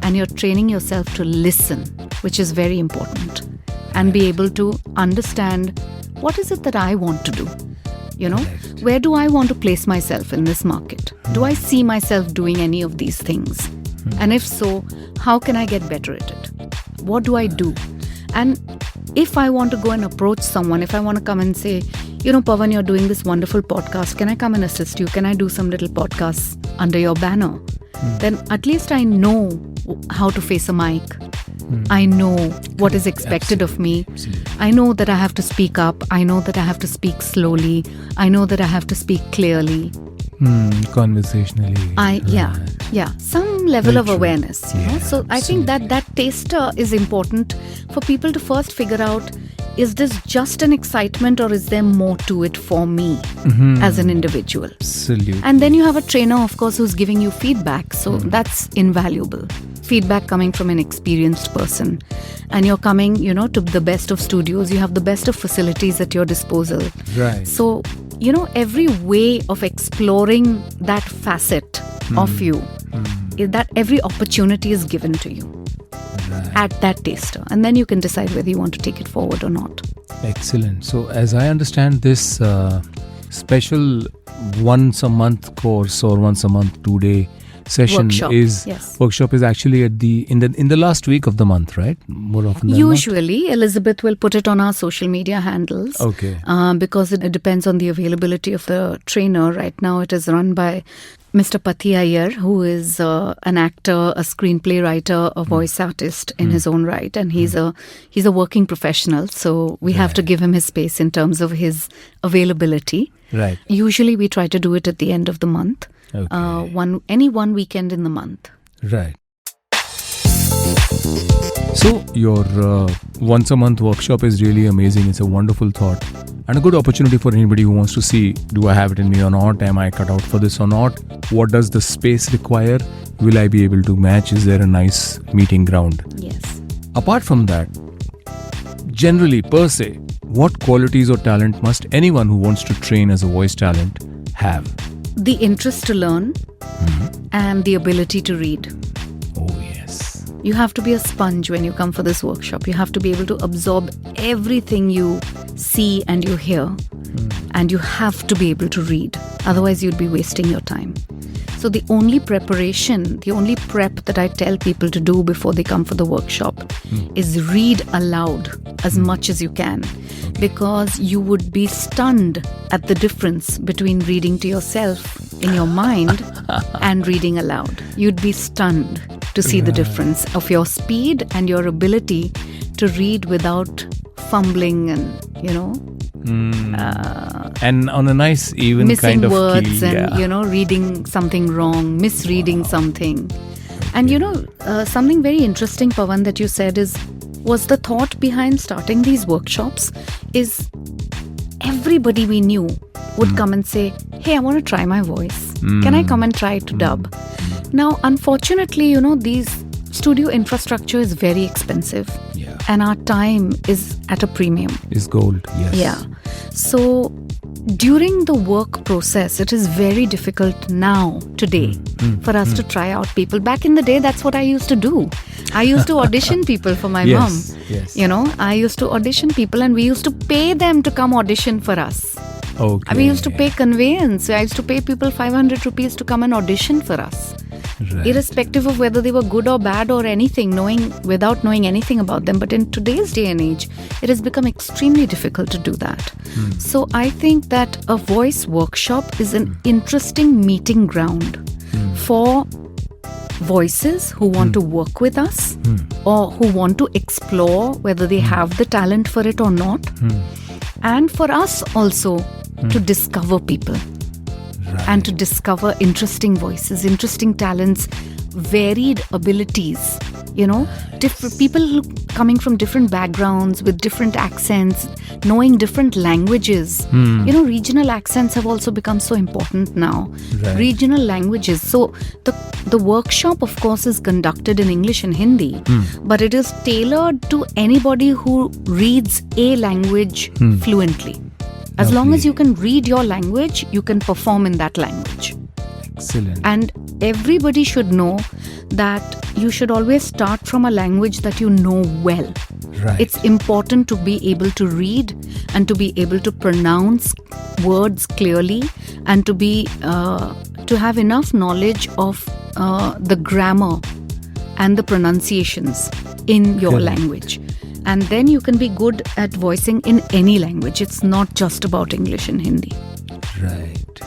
and you're training yourself to listen, which is very important, and be able to understand what is it that I want to do. Where do I want to place myself in this market? Do I see myself doing any of these things? And if so, how can I get better at it? What do I do? And if I want to go and approach someone, if I want to come and say, Pavan, you're doing this wonderful podcast, can I come and assist you? Can I do some little podcasts under your banner? Then at least I know how to face a mic. I know what is expected of me. I know that I have to speak up. I know that I have to speak slowly. I know that I have to speak clearly. Conversationally. Some level of awareness. So I think that taster is important for people to first figure out, is this just an excitement or is there more to it for me as an individual? Absolutely. And then you have a trainer, of course, who's giving you feedback. So that's invaluable. Feedback coming from an experienced person. And you're coming, to the best of studios. You have the best of facilities at your disposal. Right. So, every way of exploring that facet of you, that every opportunity is given to you. At that taster, and then you can decide whether you want to take it forward or not. Excellent. So as I understand, this special once a month course or once a month 2-day session workshop is actually at in the last week of the month, right? More often than usually not? Elizabeth will put it on our social media handles. Okay. Because it depends on the availability of the trainer. Right now it is run by Mr. Pati Iyer, who is an actor, a screenplay writer, a voice artist in his own right, and he's a working professional. So we have to give him his space in terms of his availability. Right. Usually we try to do it at the end of the month. Okay. One weekend in the month. Right. So your once a month workshop is really amazing. It's a wonderful thought and a good opportunity for anybody who wants to see, do I have it in me or not? Am I cut out for this or not? What does the space require? Will I be able to match? Is there a nice meeting ground? Yes. Apart from that, generally per se, what qualities or talent must anyone who wants to train as a voice talent have? The interest to learn and the ability to read. Oh, yes. You have to be a sponge when you come for this workshop. You have to be able to absorb everything you see and you hear. And you have to be able to read. Otherwise, you'd be wasting your time. So the only prep that I tell people to do before they come for the workshop is read aloud as much as you can. Because you would be stunned at the difference between reading to yourself in your mind and reading aloud. You'd be stunned to see the difference of your speed and your ability to read without fumbling and, and on a nice, even missing kind of words key, and, reading something wrong, misreading something. And, something very interesting, Pavan, that you said was the thought behind starting these workshops is everybody we knew would come and say, hey, I want to try my voice. Can I come and try to dub? Now, unfortunately, these studio infrastructure is very expensive. Yeah. And our time is at a premium. Is gold, yes. Yeah. So during the work process, it is very difficult now, today, for us to try out people. Back in the day, that's what I used to do. I used to audition people for my mom. Yes. I used to audition people and we used to pay them to come audition for us. Okay. We used to pay conveyance. I used to pay people 500 rupees to come and audition for us. Right. Irrespective of whether they were good or bad or anything, without knowing anything about them. But in today's day and age, it has become extremely difficult to do that. So I think that a voice workshop is an interesting meeting ground for voices who want to work with us or who want to explore whether they have the talent for it or not. And for us also to discover people. Right. And to discover interesting voices, interesting talents, varied abilities, different people coming from different backgrounds with different accents, knowing different languages. Regional accents have also become so important now. Right. Regional languages. So the workshop, of course, is conducted in English and Hindi, but it is tailored to anybody who reads a language fluently. As long as you can read your language, you can perform in that language. Excellent. And everybody should know that you should always start from a language that you know well. Right. It's important to be able to read and to be able to pronounce words clearly and to have enough knowledge of the grammar and the pronunciations in your language. And then you can be good at voicing in any language. It's not just about English and Hindi. Right.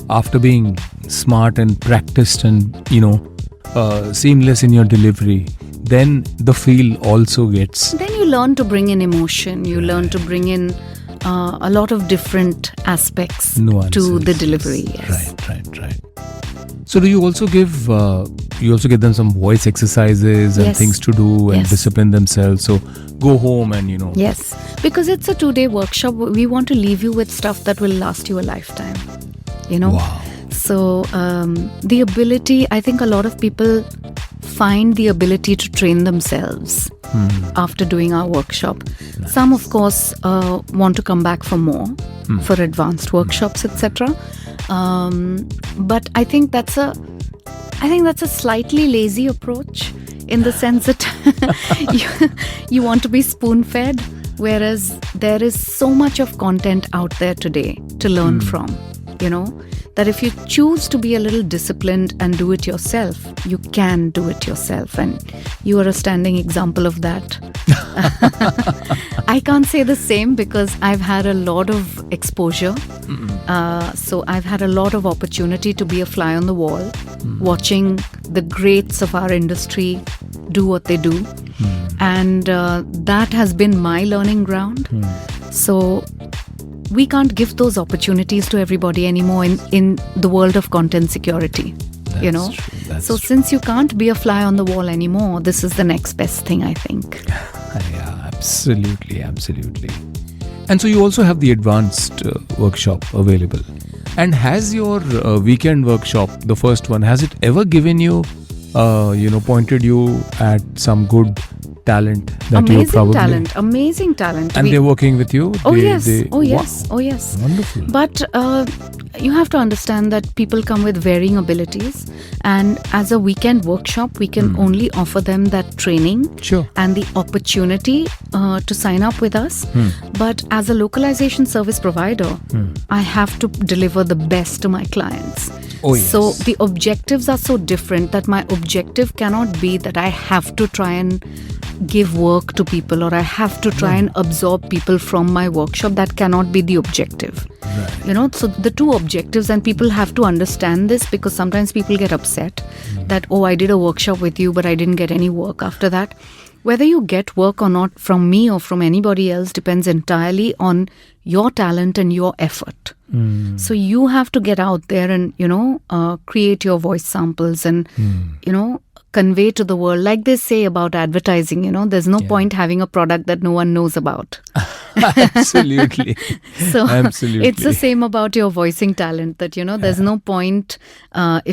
After being smart and practiced and, seamless in your delivery, then the feel also gets... Then you learn to bring in emotion. You learn to bring in a lot of different aspects Nuances. To the delivery. Yes. Right. So do you also give them some voice exercises and things to do and discipline themselves? So go home and Yes, because it's a 2-day workshop. We want to leave you with stuff that will last you a lifetime. Wow. So the ability, I think a lot of people find the ability to train themselves after doing our workshop. Nice. Some, of course, want to come back for more, for advanced workshops, etc. But I think that's a slightly lazy approach in the sense that you want to be spoon-fed, whereas there is so much of content out there today to learn from, that if you choose to be a little disciplined and do it yourself, you can do it yourself. And you are a standing example of that. I can't say the same because I've had a lot of exposure. So I've had a lot of opportunity to be a fly on the wall, watching the greats of our industry do what they do. And that has been my learning ground. So we can't give those opportunities to everybody anymore in the world of content security. That's So since you can't be a fly on the wall anymore, this is the next best thing, I think. Yeah, absolutely. And so you also have the advanced workshop available. And has your weekend workshop, the first one, has it ever given you, pointed you at some good talent that you probably... Amazing talent. And they're working with you? Oh, yes. Wow. Wonderful. But you have to understand that people come with varying abilities. And as a weekend workshop, we can only offer them that training and the opportunity to sign up with us. But as a localization service provider, I have to deliver the best to my clients. Oh, yes. So the objectives are so different that my objective cannot be that I have to try and give work to people or I have to try and absorb people from my workshop. That cannot be the objective. Right. So the two objectives, and people have to understand this because sometimes people get upset that, I did a workshop with you, but I didn't get any work after that. Whether you get work or not from me or from anybody else depends entirely on your talent and your effort. So you have to get out there and, create your voice samples and, convey to the world, like they say about advertising, there's no point having a product that no one knows about. Absolutely. So Absolutely. it's the same about your voicing talent, that, there's no point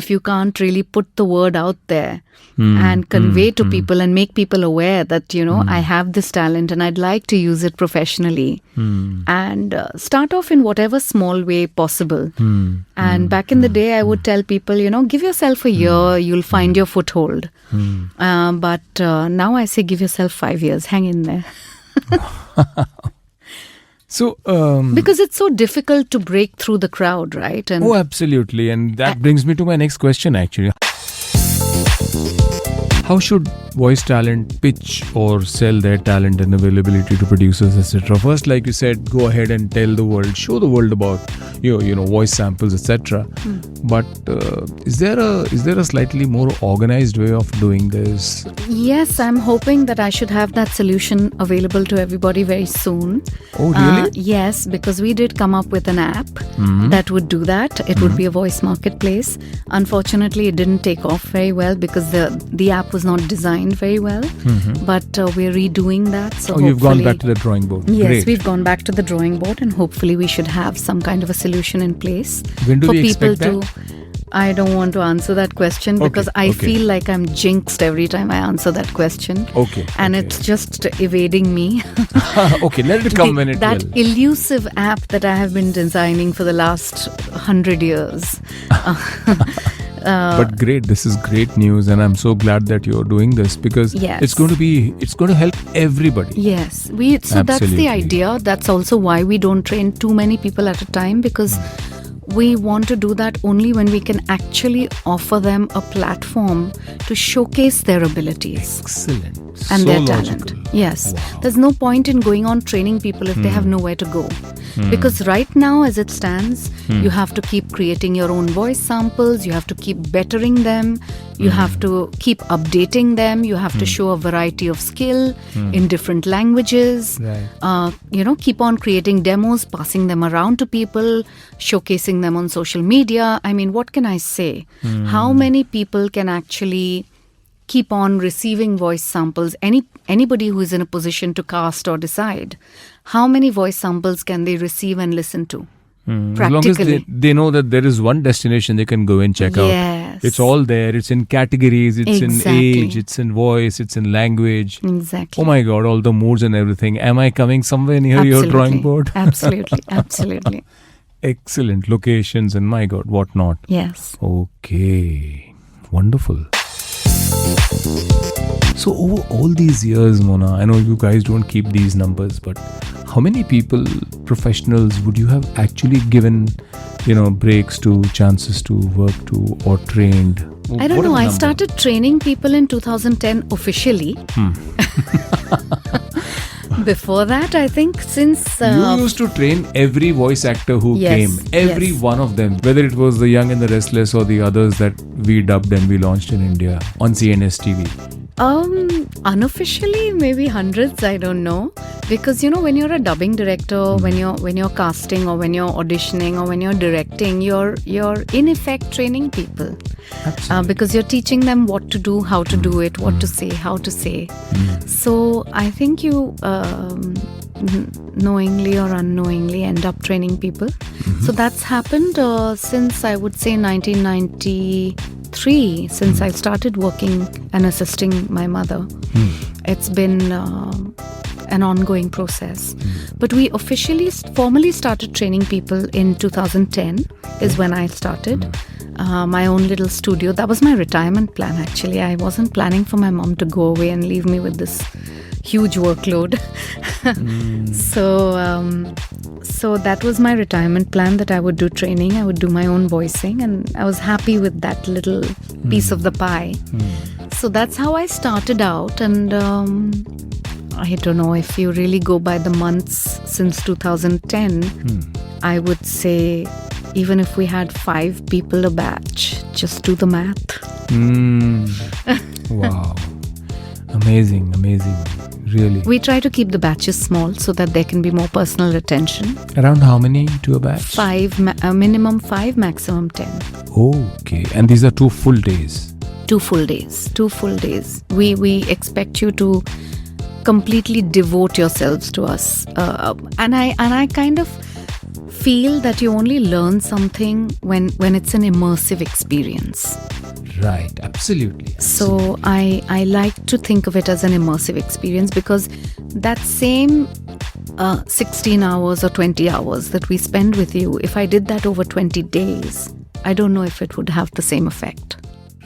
if you can't really put the word out there and convey to people and make people aware that, I have this talent and I'd like to use it professionally. And start off in whatever small way possible. And back in the day, I would tell people, give yourself a year, you'll find your foothold. But now I say give yourself 5 years, hang in there. So, because it's so difficult to break through the crowd, right? And absolutely. And that brings me to my next question, actually. How should voice talent pitch or sell their talent and availability to producers, etc.? First, like you said, go ahead and tell the world, show the world about your, voice samples, etc. But is there a slightly more organized way of doing this? Yes, I'm hoping that I should have that solution available to everybody very soon. Oh, really? Yes, because we did come up with an app that would do that. It would be a voice marketplace. Unfortunately, it didn't take off very well because the app was not designed very well. But we're redoing that. So you've gone back to the drawing board. Yes, Great. we've gone back to the drawing board, and hopefully we should have some kind of a solution in place When do for we people expect to. I don't want to answer that question because I feel like I'm jinxed every time I answer that question. Okay. And it's just evading me. Okay, let it come when it that will. elusive app that I have been designing for the last 100 years. But great, this is great news, and I'm so glad that you're doing this because it's going to help everybody. Yes, so that's the idea. That's also why we don't train too many people at a time, because we want to do that only when we can actually offer them a platform to showcase their abilities. Excellent. And so their logical. talent. Yes. Wow. There's no point in going on training people if they have nowhere to go. Because right now, as it stands, you have to keep creating your own voice samples, you have to keep bettering them, you have to keep updating them, you have to show a variety of skill in different languages, Right. keep on creating demos, passing them around to people, showcasing them on social media. I mean, what can I say? How many people can actually keep on receiving voice samples? Anybody who is in a position to cast or decide, how many voice samples can they receive and listen to? As long as they know that there is one destination they can go and check out. It's all there. It's in categories, it's in age, it's in voice, it's in language. Exactly. Oh my God, all the moods and everything. Am I coming somewhere near your drawing board? Absolutely. Absolutely. Excellent locations and my God, what not. Yes. Okay. Wonderful. So over all these years, Mona, I know you guys don't keep these numbers, but how many people, professionals, would you have actually given, breaks to, chances to work to, or trained? I don't know. I started training people in 2010 officially. Before that, I think since... you used to train every voice actor who came. Every one of them. Whether it was The Young and the Restless or the others that we dubbed and we launched in India on CNS TV. Unofficially, maybe hundreds, I don't know. Because, when you're a dubbing director, when you're casting or when you're auditioning or when you're directing, you're in effect training people. Because you're teaching them what to do, how to do it, what to say, how to say. So I think you knowingly or unknowingly end up training people. So that's happened since, I would say, 1993, since I started working and assisting my mother. It's been an ongoing process. But we formally started training people in 2010 is when I started. My own little studio. That was my retirement plan, actually. I wasn't planning for my mom to go away and leave me with this huge workload. So that was my retirement plan, that I would do training, I would do my own voicing, and I was happy with that little piece of the pie. So that's how I started out, and I don't know, if you really go by the months since 2010, I would say even if we had 5 people a batch, just do the math. Wow. Amazing. Really. We try to keep the batches small so that there can be more personal attention. Around how many to a batch? 5, minimum 5, maximum 10. Okay. And these are 2 full days? 2 full days. 2 full days. We expect you to completely devote yourselves to us, and I kind of feel that you only learn something when it's an immersive experience. Right, absolutely. So I like to think of it as an immersive experience, because that same 16 hours or 20 hours that we spend with you, if I did that over 20 days, I don't know if it would have the same effect.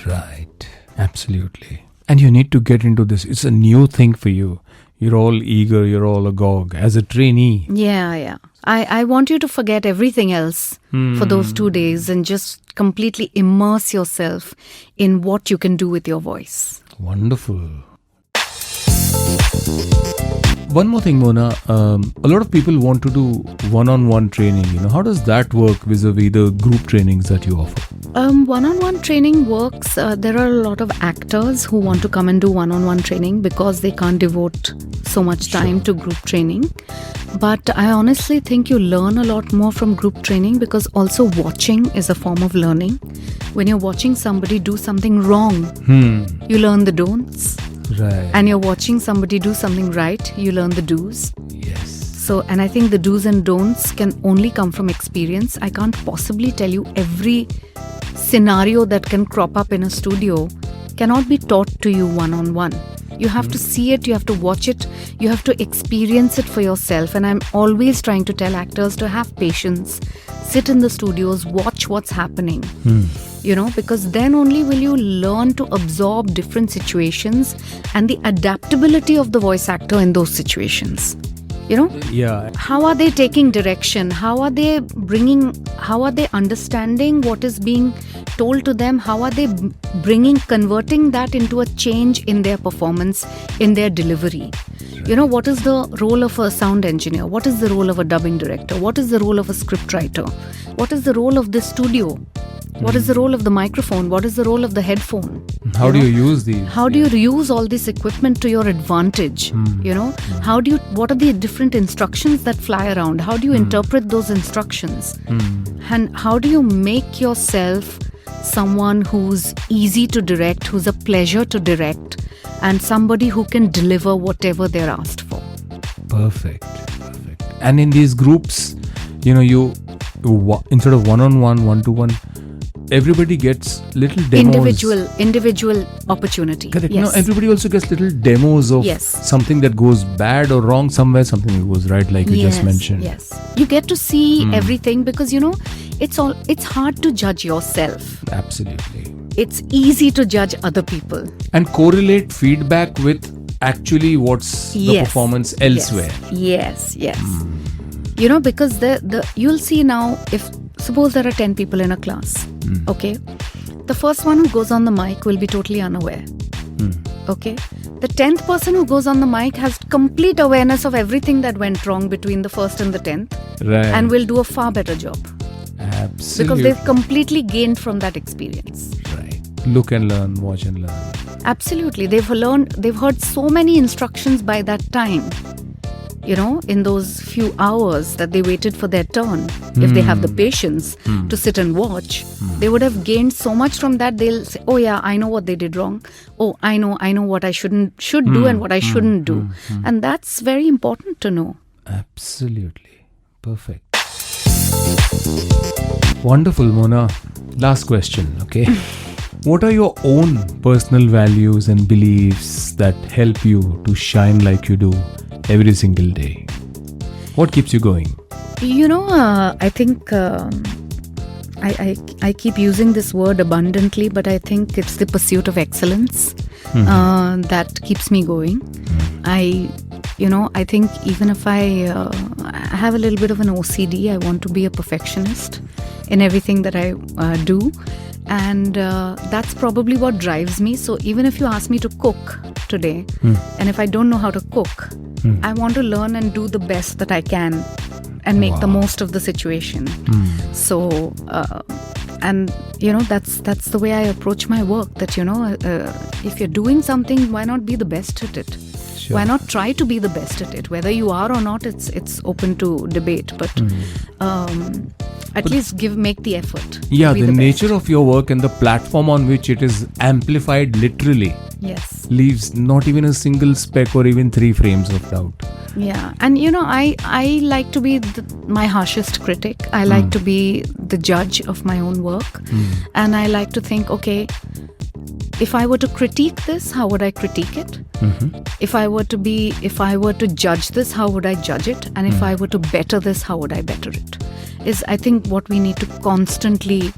Right, absolutely. And you need to get into this. It's a new thing for you. You're all eager, you're all agog as a trainee. Yeah. I want you to forget everything else for those 2 days and just completely immerse yourself in what you can do with your voice. Wonderful. One more thing, Mona. A lot of people want to do one-on-one training. How does that work vis-a-vis the group trainings that you offer? One-on-one training works. There are a lot of actors who want to come and do one-on-one training because they can't devote so much time to group training. But I honestly think you learn a lot more from group training, because also watching is a form of learning. When you're watching somebody do something wrong, you learn the don'ts. Right. And you're watching somebody do something right, you learn the do's. Yes. So, and I think the do's and don'ts can only come from experience. I can't possibly tell you every scenario that can crop up in a studio cannot be taught to you one-on-one. You have to see it, you have to watch it, you have to experience it for yourself. And I'm always trying to tell actors to have patience, sit in the studios, watch what's happening. Because then only will you learn to absorb different situations and the adaptability of the voice actor in those situations. Yeah. How are they taking direction? How are they understanding what is being told to them? How are they converting that into a change in their performance, in their delivery? What is the role of a sound engineer? What is the role of a dubbing director? What is the role of a scriptwriter? What is the role of the studio? What is the role of the microphone? What is the role of the headphone? How do you use these? How do you use all this equipment to your advantage? What are the different instructions that fly around? How do you interpret those instructions? And how do you make yourself someone who's easy to direct, who's a pleasure to direct, and somebody who can deliver whatever they're asked for? Perfect. And in these groups, you instead of one-on-one, one-to-one, everybody gets little demos. Individual opportunity. Correct. Yes. Everybody also gets little demos of something that goes bad or wrong somewhere, something that goes right, like you just mentioned. Yes. You get to see everything, because it's hard to judge yourself. Absolutely. It's easy to judge other people. And correlate feedback with actually what's the performance elsewhere. Yes. Because you'll see now, if suppose there are 10 people in a class, okay? The first one who goes on the mic will be totally unaware, okay? The 10th person who goes on the mic has complete awareness of everything that went wrong between the first and the 10th, right, and will do a far better job. Absolutely. Because they've completely gained from that experience. Right. Look and learn, watch and learn. Absolutely. They've heard so many instructions by that time. In those few hours that they waited for their turn, if they have the patience to sit and watch, they would have gained so much from that. They'll say, oh yeah, I know what they did wrong. Oh, I know what I should do and what I shouldn't do. And that's very important to know. Absolutely. Perfect. Wonderful, Mona. Last question, okay? What are your own personal values and beliefs that help you to shine like you do every single day? What keeps you going? I think I keep using this word abundantly, but I think it's the pursuit of excellence that keeps me going. I think even if I have a little bit of an OCD, I want to be a perfectionist in everything that I do. And that's probably what drives me. So even if you ask me to cook today, and if I don't know how to cook, I want to learn and do the best that I can and make the most of the situation. So, that's the way I approach my work, that, if you're doing something, why not be the best at it? Sure. Why not try to be the best at it? Whether you are or not, it's open to debate. But At least make the effort. Yeah, to be the nature best. of your work and the platform on which it is amplified literally Yes. leaves not even a single speck or even 3 frames of doubt. Yeah, and I like to be my harshest critic. I like to be the judge of my own work, and I like to think, okay, if I were to critique this, how would I critique it? If I were to judge this, how would I judge it? And if I were to better this, how would I better it? Is I think what we need to constantly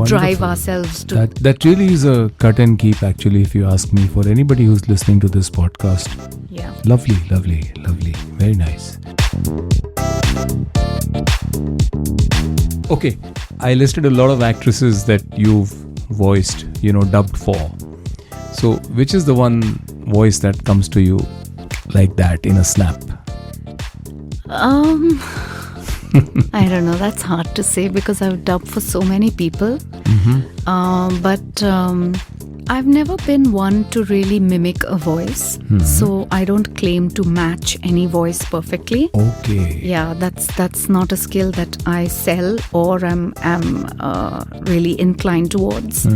drive ourselves to. That really is a cut and keep, actually, if you ask me, for anybody who's listening to this podcast. Yeah. Lovely, lovely, lovely. Very nice. Okay, I listed a lot of actresses that you've voiced, dubbed for. So, which is the one voice that comes to you like that in a snap? I don't know. That's hard to say because I've dubbed for so many people. But I've never been one to really mimic a voice. So I don't claim to match any voice perfectly. Okay. Yeah, that's not a skill that I sell or am really inclined towards.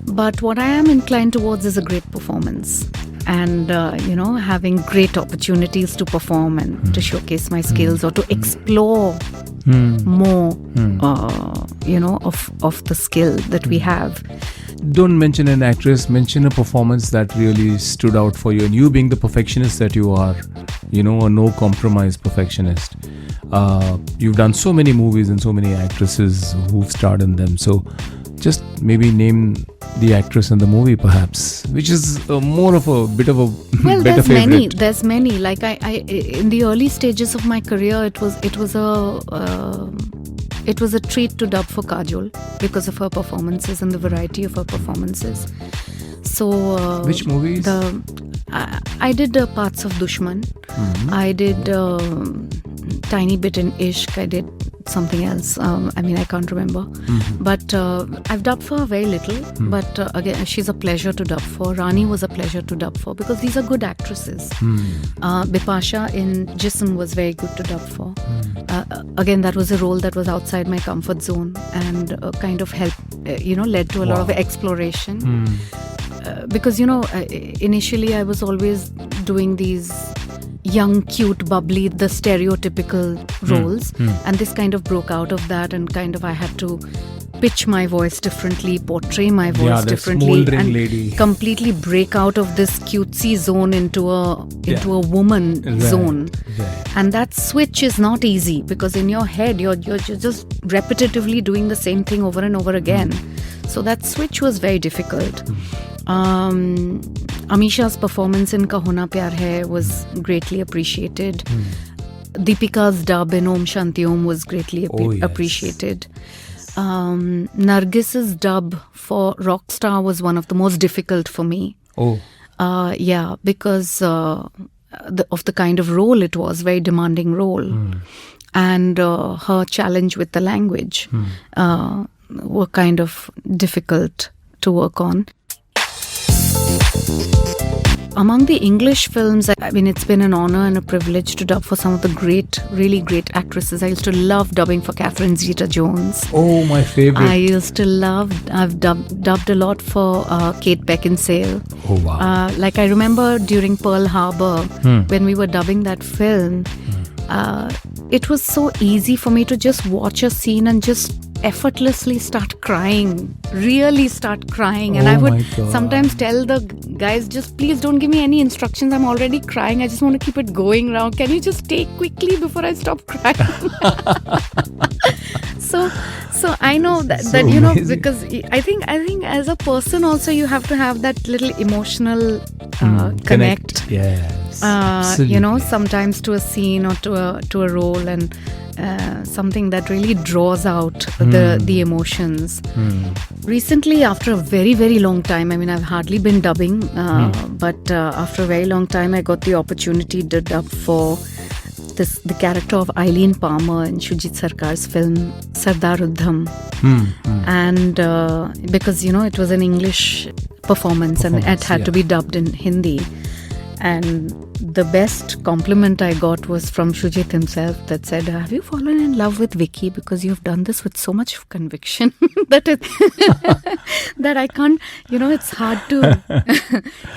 But what I am inclined towards is a great performance. And, having great opportunities to perform and to showcase my skills or to explore more, of the skill that we have. Don't mention an actress, mention a performance that really stood out for you. And you being the perfectionist that you are, a no-compromise perfectionist. You've done so many movies and so many actresses who've starred in them. So just maybe name the actress in the movie, perhaps, which is more of a bit of a better favorite. There's many. Like I in the early stages of my career, it was a treat to dub for Kajol because of her performances and the variety of her performances. So which movies? I did parts of Dushman. I did tiny bit in Ishq. I did something else. I can't remember. But I've dubbed for her very little. But again, she's a pleasure to dub for. Rani was a pleasure to dub for because these are good actresses. Bipasha in Jism was very good to dub for. Again, that was a role that was outside my comfort zone and kind of helped, led to a lot of exploration. Because, initially I was always doing these young, cute, bubbly, the stereotypical roles. And this kind of broke out of that and kind of I had to pitch my voice differently, portray my voice differently and lady. Completely break out of this cutesy zone into a woman zone. Right. And that switch is not easy because in your head you're just repetitively doing the same thing over and over again. So that switch was very difficult. Amisha's performance in Kahona Pyar Hai was greatly appreciated. Deepika's dub in Om Shanti Om was greatly appreciated. Nargis's dub for Rockstar was one of the most difficult for me. Because of the kind of role it was, very demanding role. And her challenge with the language were kind of difficult to work on. Among the English films, it's been an honor and a privilege to dub for some of the really great actresses. I used to love dubbing for Catherine Zeta-Jones. Oh, my favorite. I've dubbed a lot for Kate Beckinsale. Oh, wow. I remember during Pearl Harbor, when we were dubbing that film, it was so easy for me to just watch a scene and just effortlessly start crying, really start crying. And I would sometimes tell the guys, just please don't give me any instructions. I'm already crying. I just want to keep it going now. Can you just take quickly before I stop crying? So I know that amazing. because I think as a person also you have to have that little emotional connect. Yes. Sometimes to a scene or to a role and something that really draws out the emotions. Recently, after a very, very long time, I've hardly been dubbing, but after a very long time, I got the opportunity to dub for the character of Eileen Palmer in Shujit Sarkar's film Sardar Udham. And because, it was an English performance and it had to be dubbed in Hindi. And the best compliment I got was from Shujit himself that said, have you fallen in love with Vicky? Because you've done this with so much conviction that I can't, it's hard to,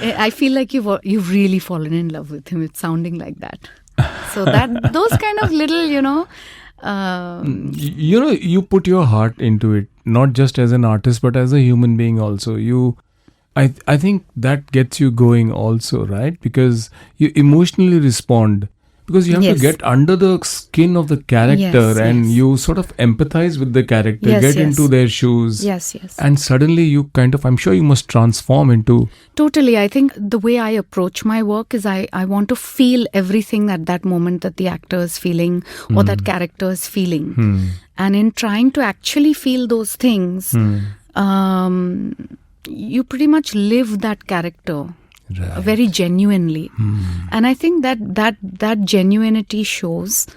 I feel like you've really fallen in love with him. It's sounding like that. So those kind of little, you put your heart into it, not just as an artist, but as a human being also. I think that gets you going also, right? Because you emotionally respond, because you have to get under the skin of the character and you sort of empathize with the character, get into their shoes. Yes. And suddenly you kind of, I'm sure you must transform into... Totally. I think the way I approach my work is I want to feel everything at that moment that the actor is feeling or that character is feeling. And in trying to actually feel those things, you pretty much live that character very genuinely. And I think that genuinity shows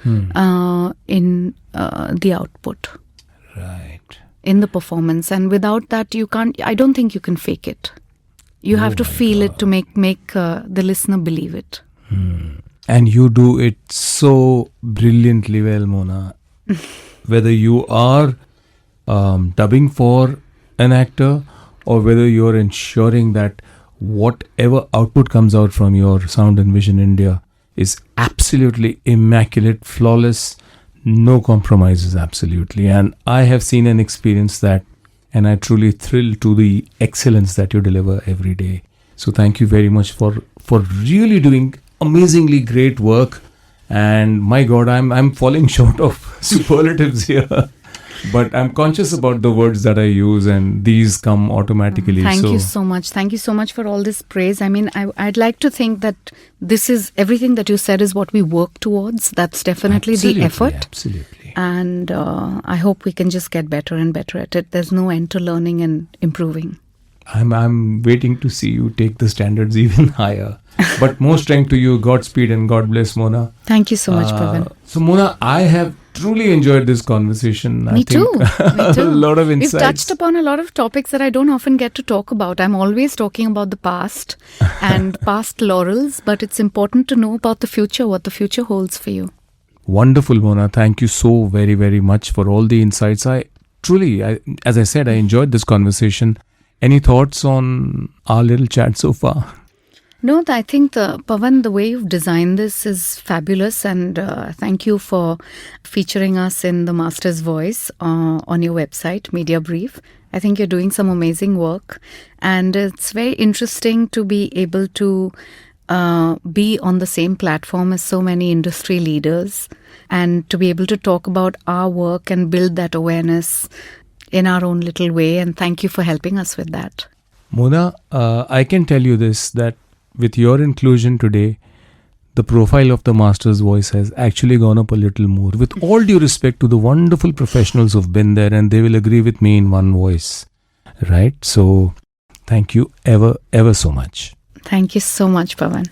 in the output. Right. In the performance. And without that, I don't think you can fake it. You have to feel it to make the listener believe it. And you do it so brilliantly well, Mona. Whether you are dubbing for an actor, or whether you're ensuring that whatever output comes out from your Sound and Vision India is absolutely immaculate, flawless, no compromises, absolutely. And I have seen and experienced that, and I truly thrill to the excellence that you deliver every day. So thank you very much for really doing amazingly great work. And my God, I'm falling short of superlatives here. But I'm conscious about the words that I use, and these come automatically. Thank you so much. Thank you so much for all this praise. I mean, I'd like to think that this is everything that you said is what we work towards. That's definitely the effort. Absolutely. And I hope we can just get better and better at it. There's no end to learning and improving. I'm waiting to see you take the standards even higher. But more strength to you. Godspeed and God bless, Mona. Thank you so much, Pavan. So, Mona, I have truly enjoyed this conversation. Me too. A lot of insights. We've touched upon a lot of topics that I don't often get to talk about. I'm always talking about the past and past laurels, but it's important to know about the future, what the future holds for you. Wonderful, Mona. Thank you so very, very much for all the insights. I as I said, I enjoyed this conversation. Any thoughts on our little chat so far? No, I think, Pavan, the way you've designed this is fabulous, and thank you for featuring us in the Master's Voice on your website, Mediabrief. I think you're doing some amazing work, and it's very interesting to be able to be on the same platform as so many industry leaders, and to be able to talk about our work and build that awareness in our own little way, and thank you for helping us with that. Mona, I can tell you this, that with your inclusion today, the profile of the Master's Voice has actually gone up a little more. With all due respect to the wonderful professionals who've been there, and they will agree with me in one voice. Right? So, thank you ever, ever so much. Thank you so much, Pavan.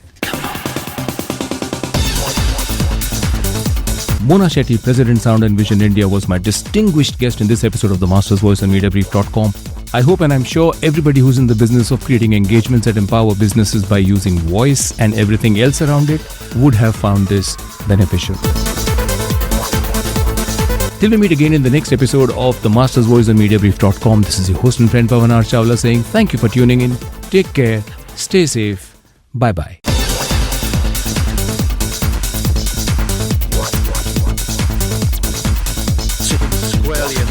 Mona Shetty, President Sound and Vision India, was my distinguished guest in this episode of The Master's Voice on Mediabrief.com. I hope and I'm sure everybody who's in the business of creating engagements that empower businesses by using voice and everything else around it would have found this beneficial. Till we meet again in the next episode of The Master's Voice on Mediabrief.com, this is your host and friend Pavan Chawla saying thank you for tuning in. Take care. Stay safe. Bye-bye. Squarely in